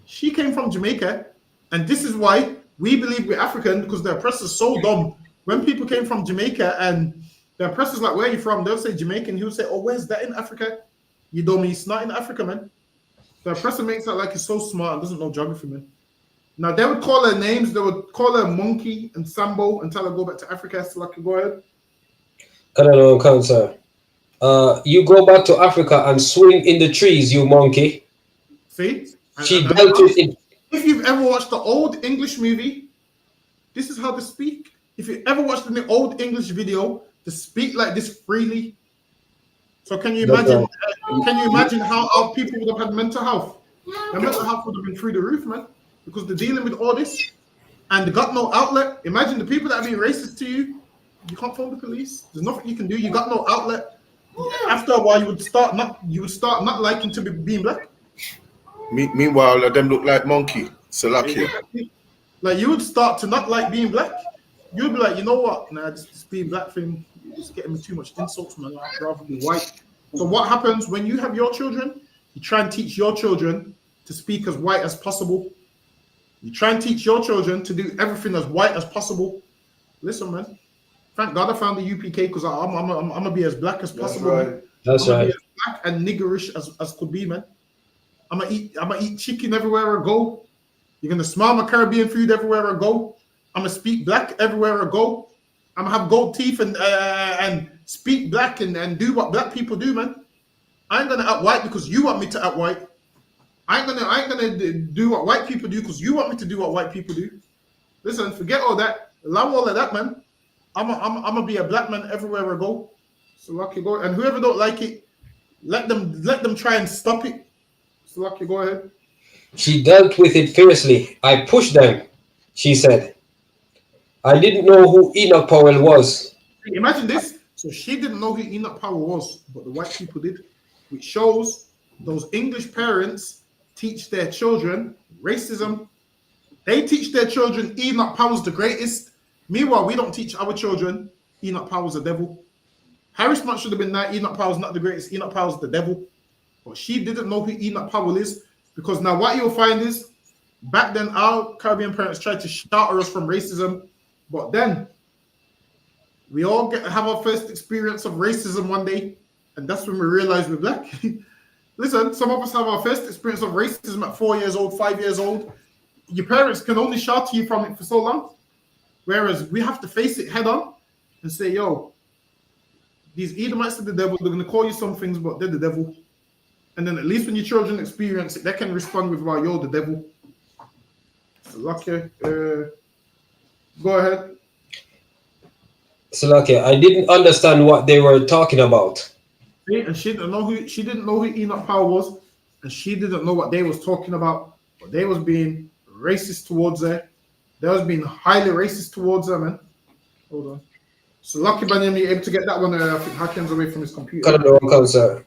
She came from Jamaica, and this is why we believe we're African, because the oppressor's so dumb. When people came from Jamaica and the oppressor's like, where are you from? They'll say Jamaican. He'll say, oh, where's that in Africa? You dummy, it's not in Africa, man. The oppressor makes it like he's so smart and doesn't know geography, man. Now, they would call her names. They would call her Monkey and Sambo and tell her go back to Africa. So, like, go ahead. Canada can't, sir. You go back to Africa and swing in the trees, you monkey. See? She dealt with it. If you've ever watched the old English movie, this is how they speak. If you ever watched an old English video, they speak like this freely. So can you imagine? Can you imagine how our people would have had mental health? Their mental health would have been through the roof, man, because they're dealing with all this and they got no outlet. Imagine the people that are being racist to you. You can't phone the police. There's nothing you can do. You got no outlet. After a while, you would start not liking to be being black. Meanwhile, them look like monkey. Salakia. Like you would start to not like being black. You'd be like, you know what? Nah, this being black thing is getting me too much insults, man. I'd rather be white. So what happens when you have your children? You try and teach your children to speak as white as possible. You try and teach your children to do everything as white as possible. Listen, man. Thank God I found the UPK, because I'm gonna be as black as possible. That's right. Man. That's I'm gonna right. be as black and niggerish as could be, man. I'm gonna eat chicken everywhere I go. You're gonna smell my Caribbean food everywhere I go. I'm gonna speak black everywhere I go. I'm gonna have gold teeth and speak black and do what black people do, man. I ain't gonna act white because you want me to act white. I ain't gonna do what white people do because you want me to do what white people do. Listen, forget all that. Allow all of that, man. I'm gonna be a black man everywhere I go. So lucky go, and whoever don't like it, let them try and stop it. So lucky, go ahead. She dealt with it fiercely. I pushed them, she said. I didn't know who Enoch Powell was. Imagine this. So she didn't know who Enoch Powell was, but the white people did, which shows those English parents teach their children racism. They teach their children Enoch Powell's the greatest. Meanwhile, we don't teach our children Enoch Powell's the devil. Harry Smart should have been that. Enoch Powell's not the greatest. Enoch Powell's the devil. But she didn't know who Enoch Powell is, because now what you'll find is back then our Caribbean parents tried to shelter us from racism, but then we all have our first experience of racism one day, and that's when we realize we're black. Listen, some of us have our first experience of racism at 4 years old, 5 years old. Your parents can only shelter you from it for so long, whereas we have to face it head on and say, yo, these Edomites are the devil. They're going to call you some things, but they're the devil. And then at least when your children experience it, they can respond with, well, you're the devil. So, lucky. Go ahead. Salakia, I didn't understand what they were talking about. And she didn't know who Enoch Powell was, and she didn't know what they was talking about. But they was being racist towards her. They was being highly racist towards her, man. Hold on. So lucky Benjamin, you're able to get that one. I think Hakim's away from his computer. Sir.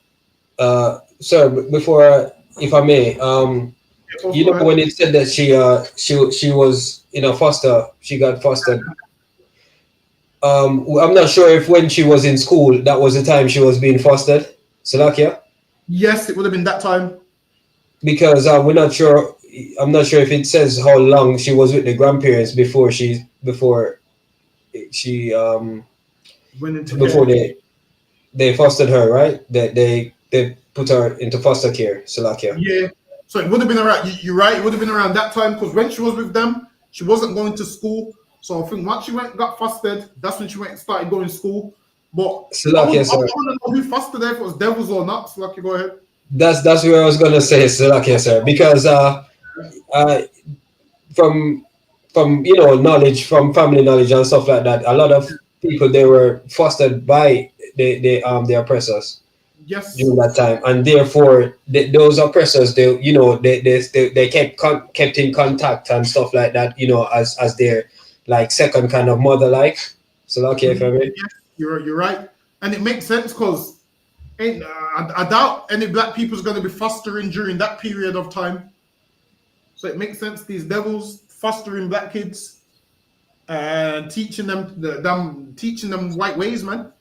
Sir, before, if I may, you know when it said that she was in a foster, she got fostered. I'm not sure if when she was in school, that was the time she was being fostered. Salakia? Yes, it would have been that time. Because we're not sure. I'm not sure if it says how long she was with the grandparents before she Went into before care. they fostered her, right? They put her into foster care. Salakia. Yeah. So it would have been around. You're right. It would have been around that time, because when she was with them, she wasn't going to school. So I think once she got fostered, that's when she went and started going to school. But Salakia, sir. I want to know who fostered her, if it was devils or not. Salakia, go ahead. That's where I was gonna say, Salakia, sir, because from knowledge, from family knowledge and stuff like that, a lot of people, they were fostered by the oppressors. Yes. during that time, and therefore those oppressors, they kept in contact and stuff like that, as their like second kind of mother, like. So okay, for me. Yes, you're right, and it makes sense because I doubt any black people's going to be fostering during that period of time. So it makes sense these devils fostering black kids and teaching them white ways, man.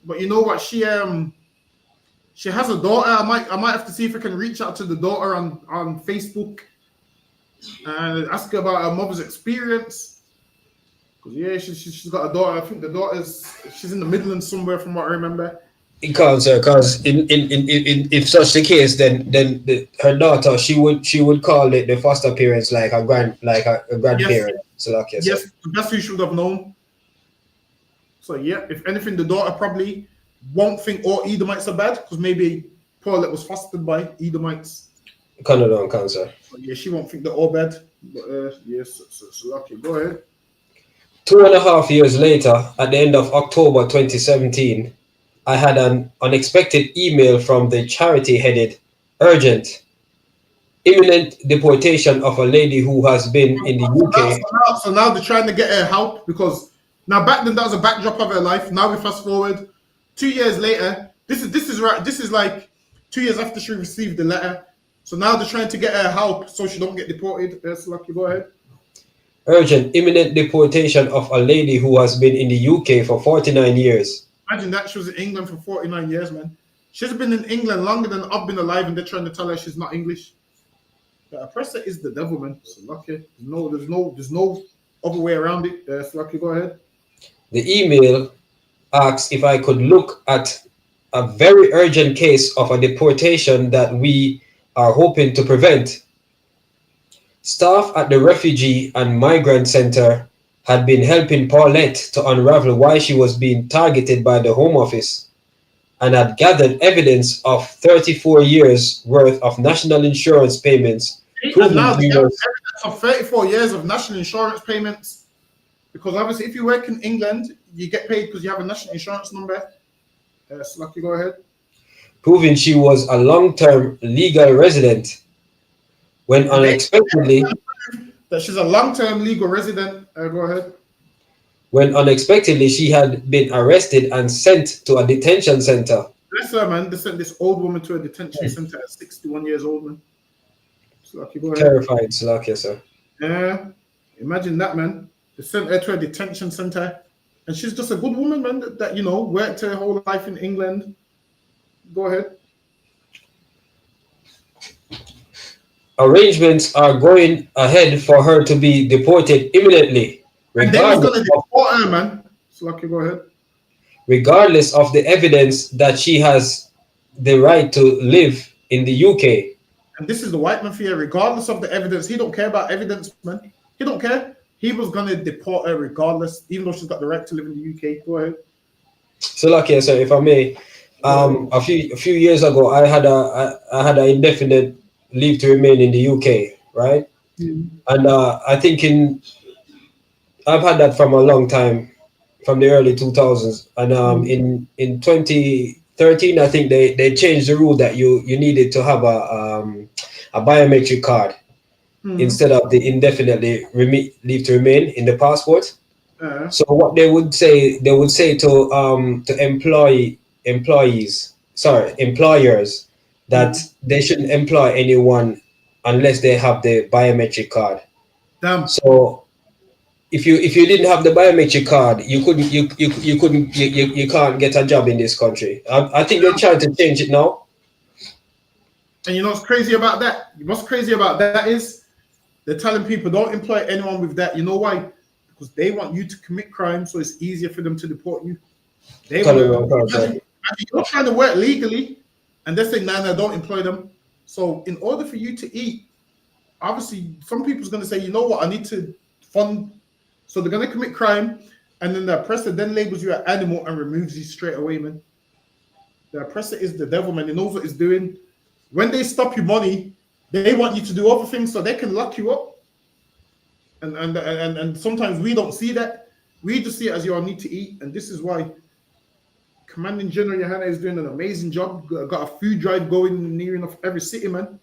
But you know what? She has a daughter. I might have to see if I can reach out to the daughter on Facebook and ask her about her mother's experience. Cause yeah, she's got a daughter. I think she's in the Midlands somewhere, from what I remember. Because if such the case, then her daughter, she would call it the foster parents like a grandparent. Yes. So like Yes, that's who she would have known. So yeah, if anything, the daughter probably won't think all Edomites are bad because maybe Paulette was fostered by Edomites. Canada cancer. So yeah, she won't think they're all bad. But yes, so okay, go ahead. 2.5 years later, at the end of October 2017, I had an unexpected email from the charity headed urgent, imminent deportation of a lady who has been in the UK. So now they're trying to get her help because now back then that was a backdrop of her life. Now we fast forward 2 years later. This is right. This is like 2 years after she received the letter. So now they're trying to get her help so she don't get deported. So lucky, go ahead. Urgent, imminent deportation of a lady who has been in the UK for 49 years. Imagine that, she was in England for 49 years, man. She's been in England longer than I've been alive, and they're trying to tell her she's not English. The oppressor is the devil, man. So lucky. There's no other way around it. So lucky, go ahead. The email asks if I could look at a very urgent case of a deportation that we are hoping to prevent. Staff at the Refugee and Migrant Center had been helping Paulette to unravel why she was being targeted by the Home Office and had gathered evidence of 34 years worth of national insurance payments. And now they have evidence of 34 years of national insurance payments, because obviously if you work in England, you get paid because you have a national insurance number. So lucky, go ahead. Proving she was a long-term legal resident when unexpectedly that she's a long-term legal resident. Go ahead. When unexpectedly she had been arrested and sent to a detention center. Bless her, man. They sent this old woman to a detention center at 61 years old, man. Slucky, go ahead. Terrifying, Slucky, sir. Yeah, imagine that, man. They sent her to a detention center, and she's just a good woman, man. That worked her whole life in England. Go ahead. Arrangements are going ahead for her to be deported imminently. And they was going to deport her, man. Slucky, go ahead. Regardless of the evidence that she has the right to live in the UK. And this is the white man for you. Regardless of the evidence, he don't care about evidence, man. He don't care. He was going to deport her regardless, even though she's got the right to live in the UK. Go ahead. So, lucky, sir, if I may, a few years ago, I had an indefinite leave to remain in the UK, right? And I think I've had that from a long time, from the early 2000s. And in 2013, I think they changed the rule that you needed to have a biometric card instead of the indefinitely leave to remain in the passport. So what they would say to employers that they shouldn't employ anyone unless they have the biometric card. Damn. So if you didn't have the biometric card, you can't get a job in this country. I think they're trying to change it now. And you know what's crazy about that? What's crazy about that is they're telling people don't employ anyone with that. You know why? Because they want you to commit crime, so it's easier for them to deport you. Imagine you're trying to work legally, and they're saying, no, don't employ them. So in order for you to eat, obviously, some people's going to say, you know what, I need to fund. So they're going to commit crime, and then the oppressor then labels you an animal and removes you straight away, man. The oppressor is the devil, man. He knows what he's doing. When they stop your money, they want you to do other things so they can lock you up. And sometimes we don't see that. We just see it as you all need to eat. And this is why Commanding General Johanna is doing an amazing job. Got a food drive going near enough every city, man.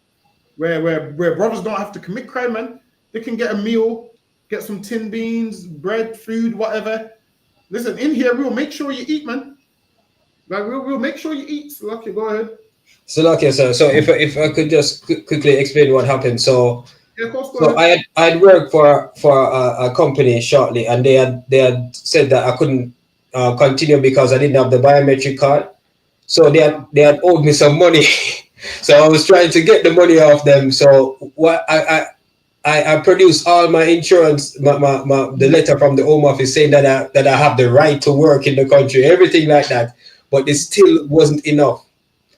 Where brothers don't have to commit crime, man. They can get a meal, get some tin beans, bread, food, whatever. Listen, in here we'll make sure you eat, man. Like we'll make sure you eat. So lucky, go ahead. So okay, sir. So if I could just quickly explain what happened. So Yeah, of course, go so ahead. I'd worked for a company shortly, and they had said that I couldn't continue because I didn't have the biometric card. So they had owed me some money. So I was trying to get the money off them. So what I produced all my insurance, the letter from the Home Office saying that I have the right to work in the country, everything like that. But it still wasn't enough.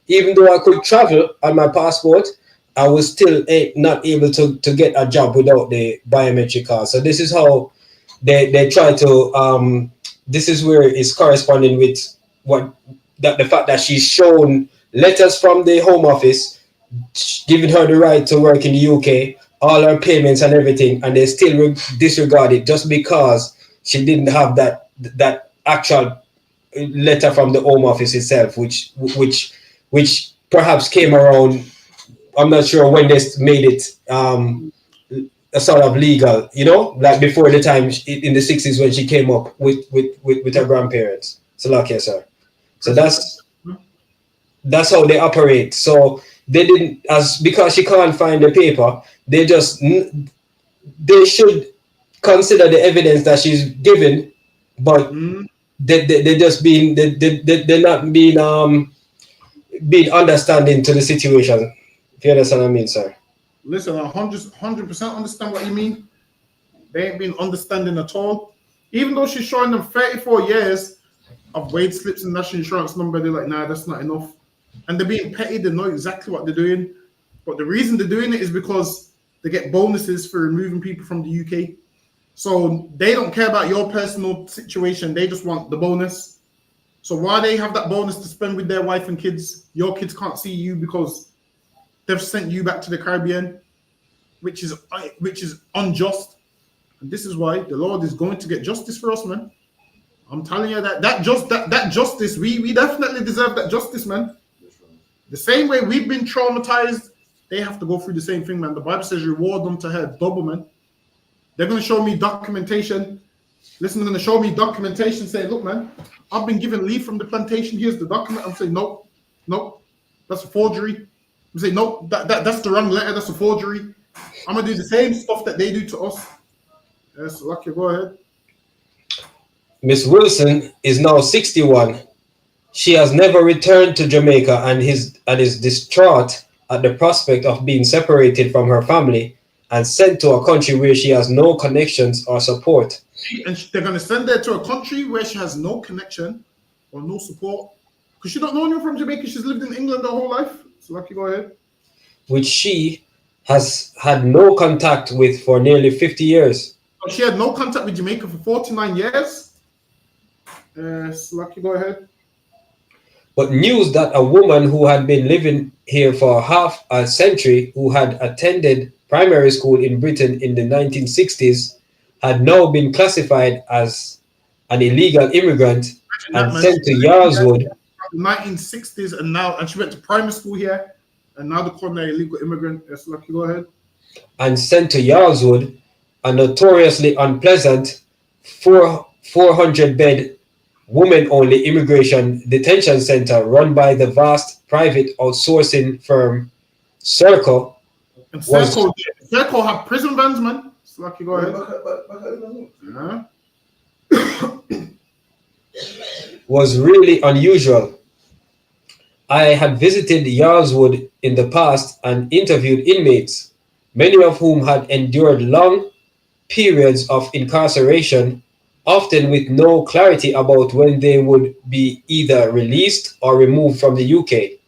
Even though I could travel on my passport, I was still not able to get a job without the biometric card. So this is how they try to. This is where it's corresponding with the fact that she's shown letters from the Home Office giving her the right to work in the UK, all her payments and everything, and they still disregard it just because she didn't have that actual letter from the Home Office itself, which perhaps came around. I'm not sure when they made it a sort of legal, like before the time in the 60s when she came up with her grandparents. So like, yes, sir. So that's how they operate. So they didn't, because she can't find the paper, they should consider the evidence that she's given, but they're just they're not being understanding to the situation. If you understand what I mean, sir. Listen, 100% understand what you mean. They ain't been understanding at all. Even though she's showing them 34 years of wage slips and national insurance number, they're like, nah, that's not enough. And they're being petty. They know exactly what they're doing. But the reason they're doing it is because they get bonuses for removing people from the UK. So they don't care about your personal situation. They just want the bonus. So while they have that bonus to spend with their wife and kids, your kids can't see you because they've sent you back to the Caribbean, which is unjust. And this is why the Lord is going to get justice for us, man. I'm telling you that justice, we definitely deserve that justice, man. The same way we've been traumatized, they have to go through the same thing, man. The Bible says reward them to her double, man. They're going to show me documentation. Listen, they're going to show me documentation saying, look, man, I've been given leave from the plantation. Here's the document. I'm saying, nope, that's a forgery. I'm saying, nope, that's the wrong letter. That's a forgery. I'm going to do the same stuff that they do to us. Yes, Lucky, go ahead. Miss Wilson is now 61. She has never returned to Jamaica and is distraught at the prospect of being separated from her family and sent to a country where she has no connections or support. And they're going to send her to a country where she has no connection or no support. Because she don't know anyone from Jamaica. She's lived in England her whole life. So Lucky, go ahead. Which she has had no contact with for nearly 50 years. So she had no contact with Jamaica for 49 years. So Lucky, go ahead. But news that a woman who had been living here for half a century, who had attended primary school in Britain in the 1960s, had now been classified as an illegal immigrant and sent to Yarlswood. 1960s and she went to primary school here, and now they're calling her illegal immigrant. Yes, Lucky, go ahead. And sent to Yarlswood, a notoriously unpleasant 400-bed women-only immigration detention center run by the vast private outsourcing firm Serco. And Serco have prison vans, man. So Lucky, go ahead. Was really unusual. I had visited Yarlswood in the past and interviewed inmates, many of whom had endured long periods of incarceration, often with no clarity about when they would be either released or removed from the UK.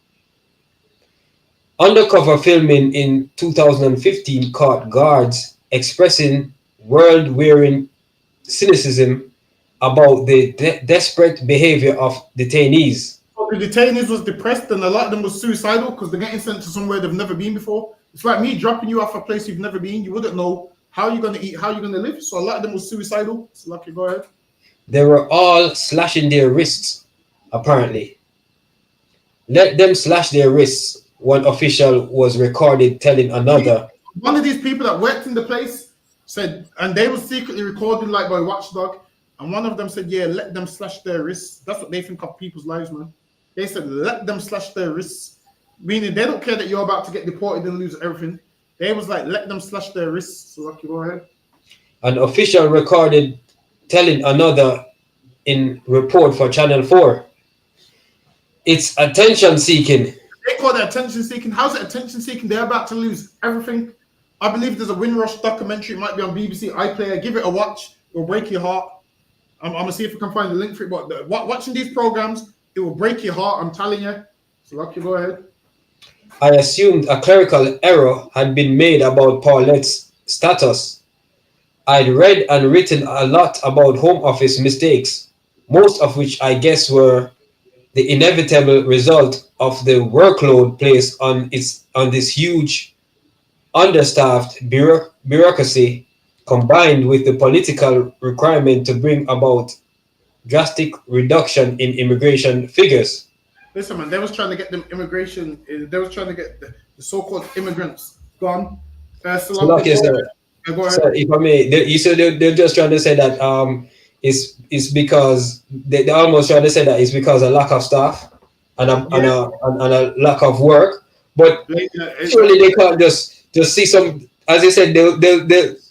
Undercover filming in 2015 caught guards expressing world-wearing cynicism about the desperate behavior of detainees. The detainees was depressed, and a lot of them was suicidal because they're getting sent to somewhere they've never been before. It's like me dropping you off a place you've never been. You wouldn't know how you're going to eat, how you're going to live. So a lot of them was suicidal. So Lucky, go ahead. They were all slashing their wrists apparently. Let them slash their wrists, one official was recorded telling another. One of these people that worked in the place said, and they were secretly recording like by Watchdog, and one of them said, yeah, let them slash their wrists. That's what they think of people's lives, man. They said, let them slash their wrists, meaning they don't care that you're about to get deported and lose everything. They was like, let them slash their wrists. So, Lucky, go ahead. An official recorded telling another in report for Channel 4. It's attention seeking. They call it attention seeking. How's it attention seeking? They're about to lose everything. I believe there's a Windrush documentary. It might be on BBC iPlayer. Give it a watch. It will break your heart. I'm going to see if I can find the link for it. But watching these programs, it will break your heart. I'm telling you. So, Lucky, go ahead. I assumed a clerical error had been made about Paulette's status. I'd read and written a lot about Home Office mistakes, most of which I guess were the inevitable result of the workload placed on this huge, understaffed bureaucracy, combined with the political requirement to bring about drastic reduction in immigration figures. Listen, man, they was trying to get them immigration. They was trying to get the so-called immigrants gone. So if I may, you said they're just trying to say that it's because they're almost trying to say that it's because of lack of staff and a lack of work. But surely they can't just see some. As I said,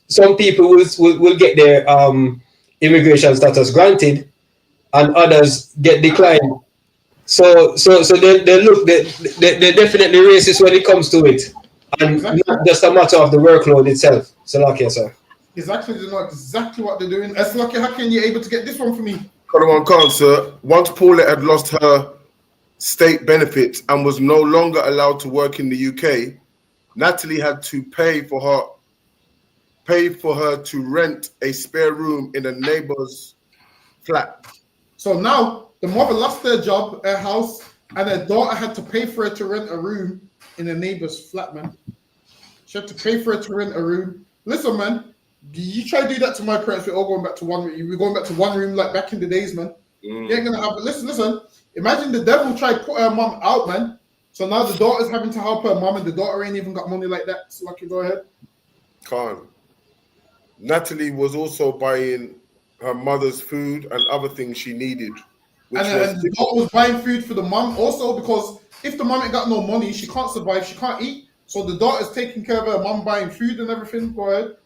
some people will get their immigration status granted, and others get declined. So they're definitely racist when it comes to it, and not just a matter of the workload itself. So, Lucky, sir. It's actually not exactly what they're doing. As Lucky, how can you able to get this one for me? Karawan Khan, sir. Once Paulette had lost her state benefits and was no longer allowed to work in the UK, Natalie had to pay for her to rent a spare room in a neighbor's flat. So now the mother lost her job, her house, and her daughter had to pay for her to rent a room in a neighbor's flat, man. She had to pay for her to rent a room. Listen, man, you try to do that to my parents, we're all going back to one room. We're going back to one room like back in the days, man. You ain't gonna have. Listen. Imagine the devil tried to put her mom out, man. So now the daughter's having to help her mom, and the daughter ain't even got money like that. So, Lucky, go ahead. Khan. Natalie was also buying her mother's food and other things she needed. And the daughter was buying food for the mom also, because if the mom ain't got no money, she can't survive, she can't eat. So the daughter's taking care of her mom, buying food and everything. Go ahead.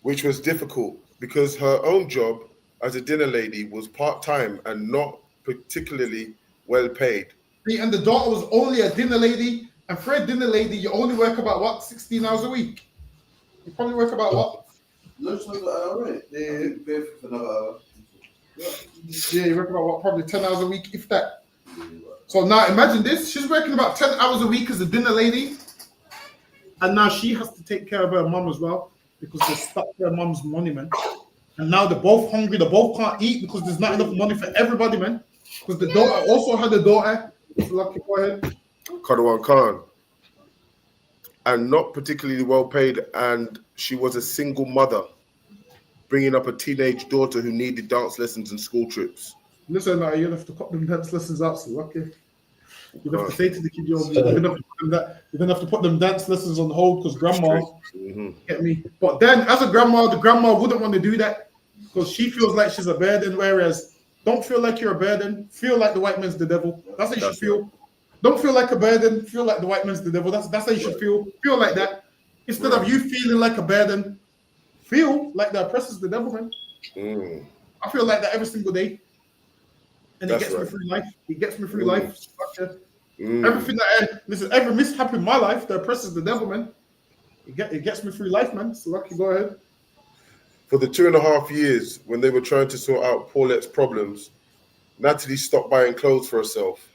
Which was difficult because her own job as a dinner lady was part-time and not particularly well paid. And the daughter was only a dinner lady, and for a dinner lady, you only work about what, 16 hours a week? You probably work about what? Lunch was an hour, right? Yeah, for another hour. Yeah, you work about what, probably 10 hours a week, if that. So now imagine this, she's working about 10 hours a week as a dinner lady, and now she has to take care of her mom as well, because they stopped their mom's money, man. And now they're both hungry, they both can't eat because there's not enough money for everybody, man. Because the daughter also had a daughter. Lucky, go ahead. Karawan Khan. And not particularly well paid, and she was a single mother, bringing up a teenage daughter who needed dance lessons and school trips. Listen, you'll have to cut them dance lessons out, so Lucky. You'll have to say to the kid, you're gonna have to put them dance lessons on hold because grandma, get me. But then, as a grandma, the grandma wouldn't want to do that because she feels like she's a burden. Whereas, don't feel like you're a burden. Feel like the white man's the devil. That's how you should feel. Don't feel like a burden. Feel like the white man's the devil. That's how you should feel. Feel like that. Instead of you feeling like a burden, feel like the oppressor's the devil, man. I feel like that every single day. And it gets me through life. It gets me through life. Everything that every mishap in my life, the oppressor's the devil, man. It gets me through life, man. So Lucky, go ahead. For the 2.5 years when they were trying to sort out Paulette's problems, Natalie stopped buying clothes for herself.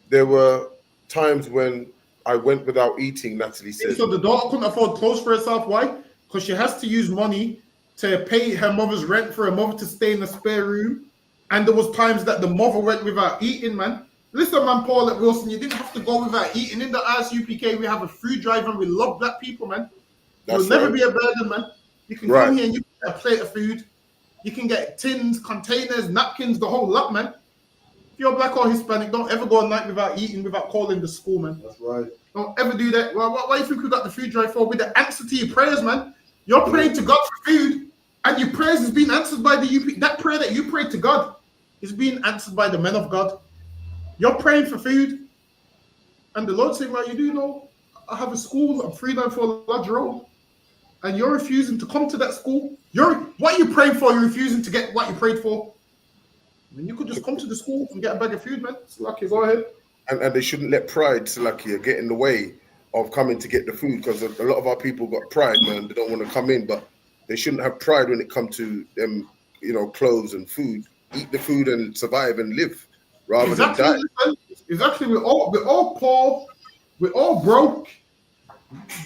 There were times when I went without eating, Natalie said. So the daughter couldn't afford clothes for herself. Why? Because she has to use money to pay her mother's rent for her mother to stay in a spare room. And there was times that the mother went without eating, man. Listen, man, Paulette Wilson, you didn't have to go without eating. In the ISUPK, we have a food drive and we love black people, man. You'll never be a burden, man. You can come here and you get a plate of food You can get tins, containers, napkins, the whole lot, man. If you're black or Hispanic, don't ever go a night without eating, without calling the school, man. That's right. Don't ever do that. Well, why do you think we got the food drive for? With the answer to your prayers, man. You're praying to God for food, and your prayers is being answered by the UP. That prayer that you prayed to God is being answered by the men of God. You're praying for food, and the Lord saying, well, you do know, I have a school on 394 Lodge Road, and you're refusing to come to that school. What are you praying for? You're refusing to get what you prayed for. I mean, you could just come to the school and get a bag of food, man. It's lucky. Go ahead. And they shouldn't let pride, Salakia, get in the way of coming to get the food, because a lot of our people got pride, man. They don't want to come in, but they shouldn't have pride when it comes to them, clothes and food. Eat the food and survive and live rather than die. Exactly. We're all poor. We're all broke.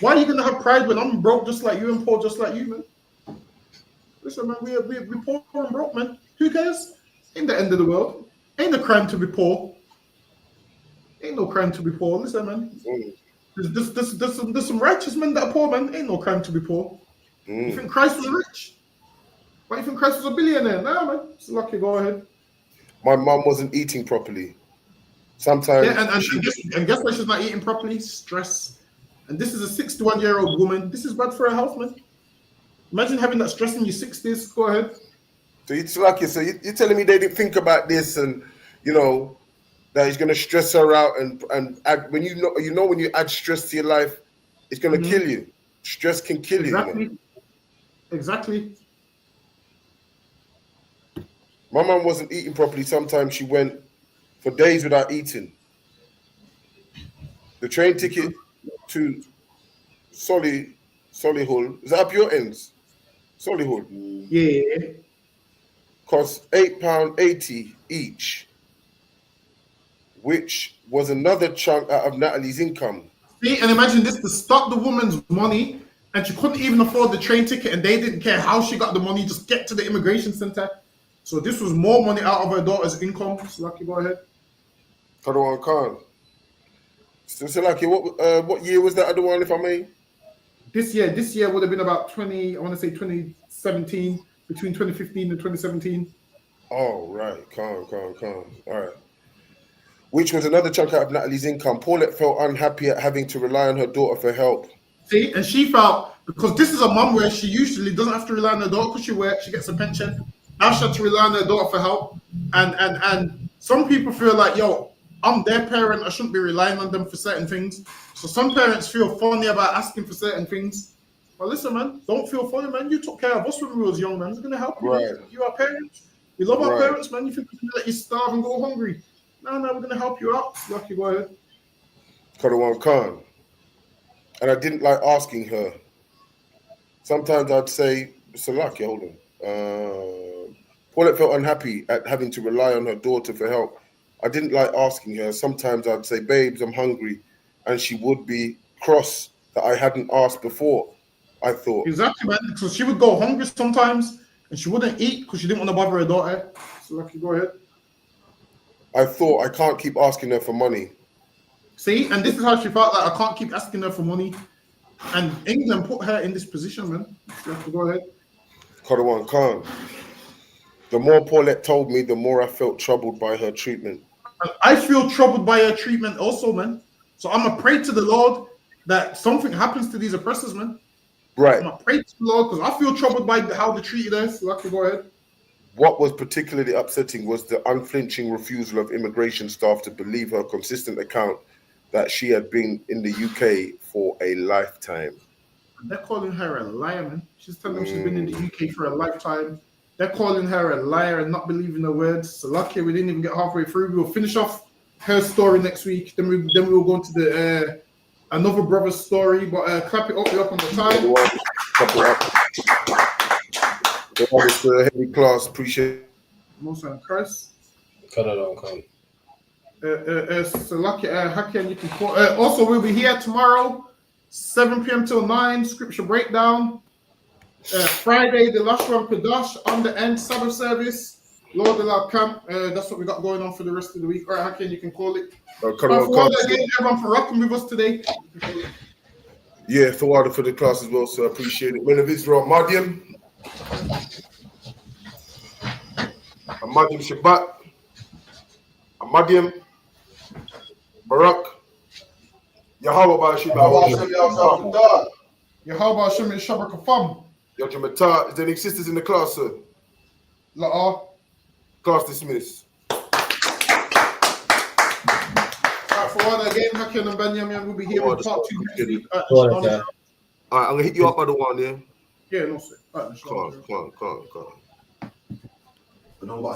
Why are you gonna have pride when I'm broke just like you and poor just like you, man? Listen, man, we're poor and broke, man. Who cares? Ain't the end of the world. Ain't a crime to be poor. Ain't no crime to be poor. Listen, man. There's some righteous men that are poor, man. Ain't no crime to be poor. You think Christ was rich? Why you think Christ was a billionaire? Nah, man. It's lucky. Go ahead. My mum wasn't eating properly. Sometimes. Yeah, and guess why she's not eating properly? Stress. And this is a 61-year-old woman. This is bad for her health, man. Imagine having that stress in your 60s. Go ahead. So it's lucky. So you're telling me they didn't think about this, and that he's gonna stress her out and add, when when you add stress to your life, it's gonna kill you. Stress can kill you. Exactly. My mum wasn't eating properly. Sometimes she went for days without eating. The train ticket to Solihull, is that up your ends? Solihull. Yeah. Cost £8.80 each, which was another chunk out of Natalie's income. See, and imagine this, to stop the woman's money, and she couldn't even afford the train ticket, and they didn't care how she got the money, just get to the immigration center. So this was more money out of her daughter's income. Lucky, go ahead. Kadawan Khan. So Lucky, what year was that other one, if I may? This year would have been about 2017, between 2015 and 2017. Oh, right. Calm. All right. Which was another chunk out of Natalie's income. Paulette felt unhappy at having to rely on her daughter for help. See, and she felt, because this is a mum where she usually doesn't have to rely on her daughter because she works, she gets a pension. Now she had to rely on her daughter for help. And some people feel like, yo, I'm their parent, I shouldn't be relying on them for certain things. So some parents feel funny about asking for certain things. But listen, man, don't feel funny, man. You took care of us when we was young, man. It's gonna help you. Right. You are parents. We love our parents, man. You think we can let you starve and go hungry? No, we're gonna help you out. Lucky, go ahead. Kadawan Khan. And I didn't like asking her. Sometimes I'd say, Salaki, hold on. Paulette felt unhappy at having to rely on her daughter for help. I didn't like asking her. Sometimes I'd say, babes, I'm hungry. And she would be cross that I hadn't asked before, I thought. Exactly, man. So she would go hungry sometimes and she wouldn't eat because she didn't want to bother her daughter. So Lucky, go ahead. I thought I can't keep asking her for money. See, and this is how she felt, like I can't keep asking her for money. And England put her in this position, man. So Lucky, go ahead. Kadawan Khan. The more Paulette told me, the more I felt troubled by her treatment. And I feel troubled by her treatment also, man. So I'm going to pray to the Lord that something happens to these oppressors, man. Right. I'm going to pray to the Lord because I feel troubled by how they treated us. So Lucky, go ahead. What was particularly upsetting was the unflinching refusal of immigration staff to believe her consistent account that she had been in the UK for a lifetime. They're calling her a liar, man. She's telling them she's been in the UK for a lifetime. They're calling her a liar and not believing her words. So lucky we didn't even get halfway through. We'll finish off her story next week. Then we will go into the another brother's story. But clap it up, you're up on the time. Clap it up. It's a heavy class. Appreciate it. Most and Chris. Cut it on, come. So lucky, Haki, and you can call. Also, we'll be here tomorrow, 7 p.m. till 9. Scripture breakdown. Friday, the last one, Padash on the end, Sabbath service, Lord of our camp. That's what we got going on for the rest of the week. All right, Hakeem, you can call it. Everyone for rocking with us today. Yeah, for the class as well, so I appreciate it. Men of Israel, Madian. Amadim Shabbat, Amadim, Barak, Yahweh Bashim, Yahweh Hashem and Shabakafam. Yajamata. Is there any sisters in the class, sir? La'a. Class dismissed. Alright, for one again, Hakim and Benjamin will be here with part 2 next week. Alright, I'm gonna hit you up by the one, yeah? Yeah, no, sir. Alright, Come on. But no, but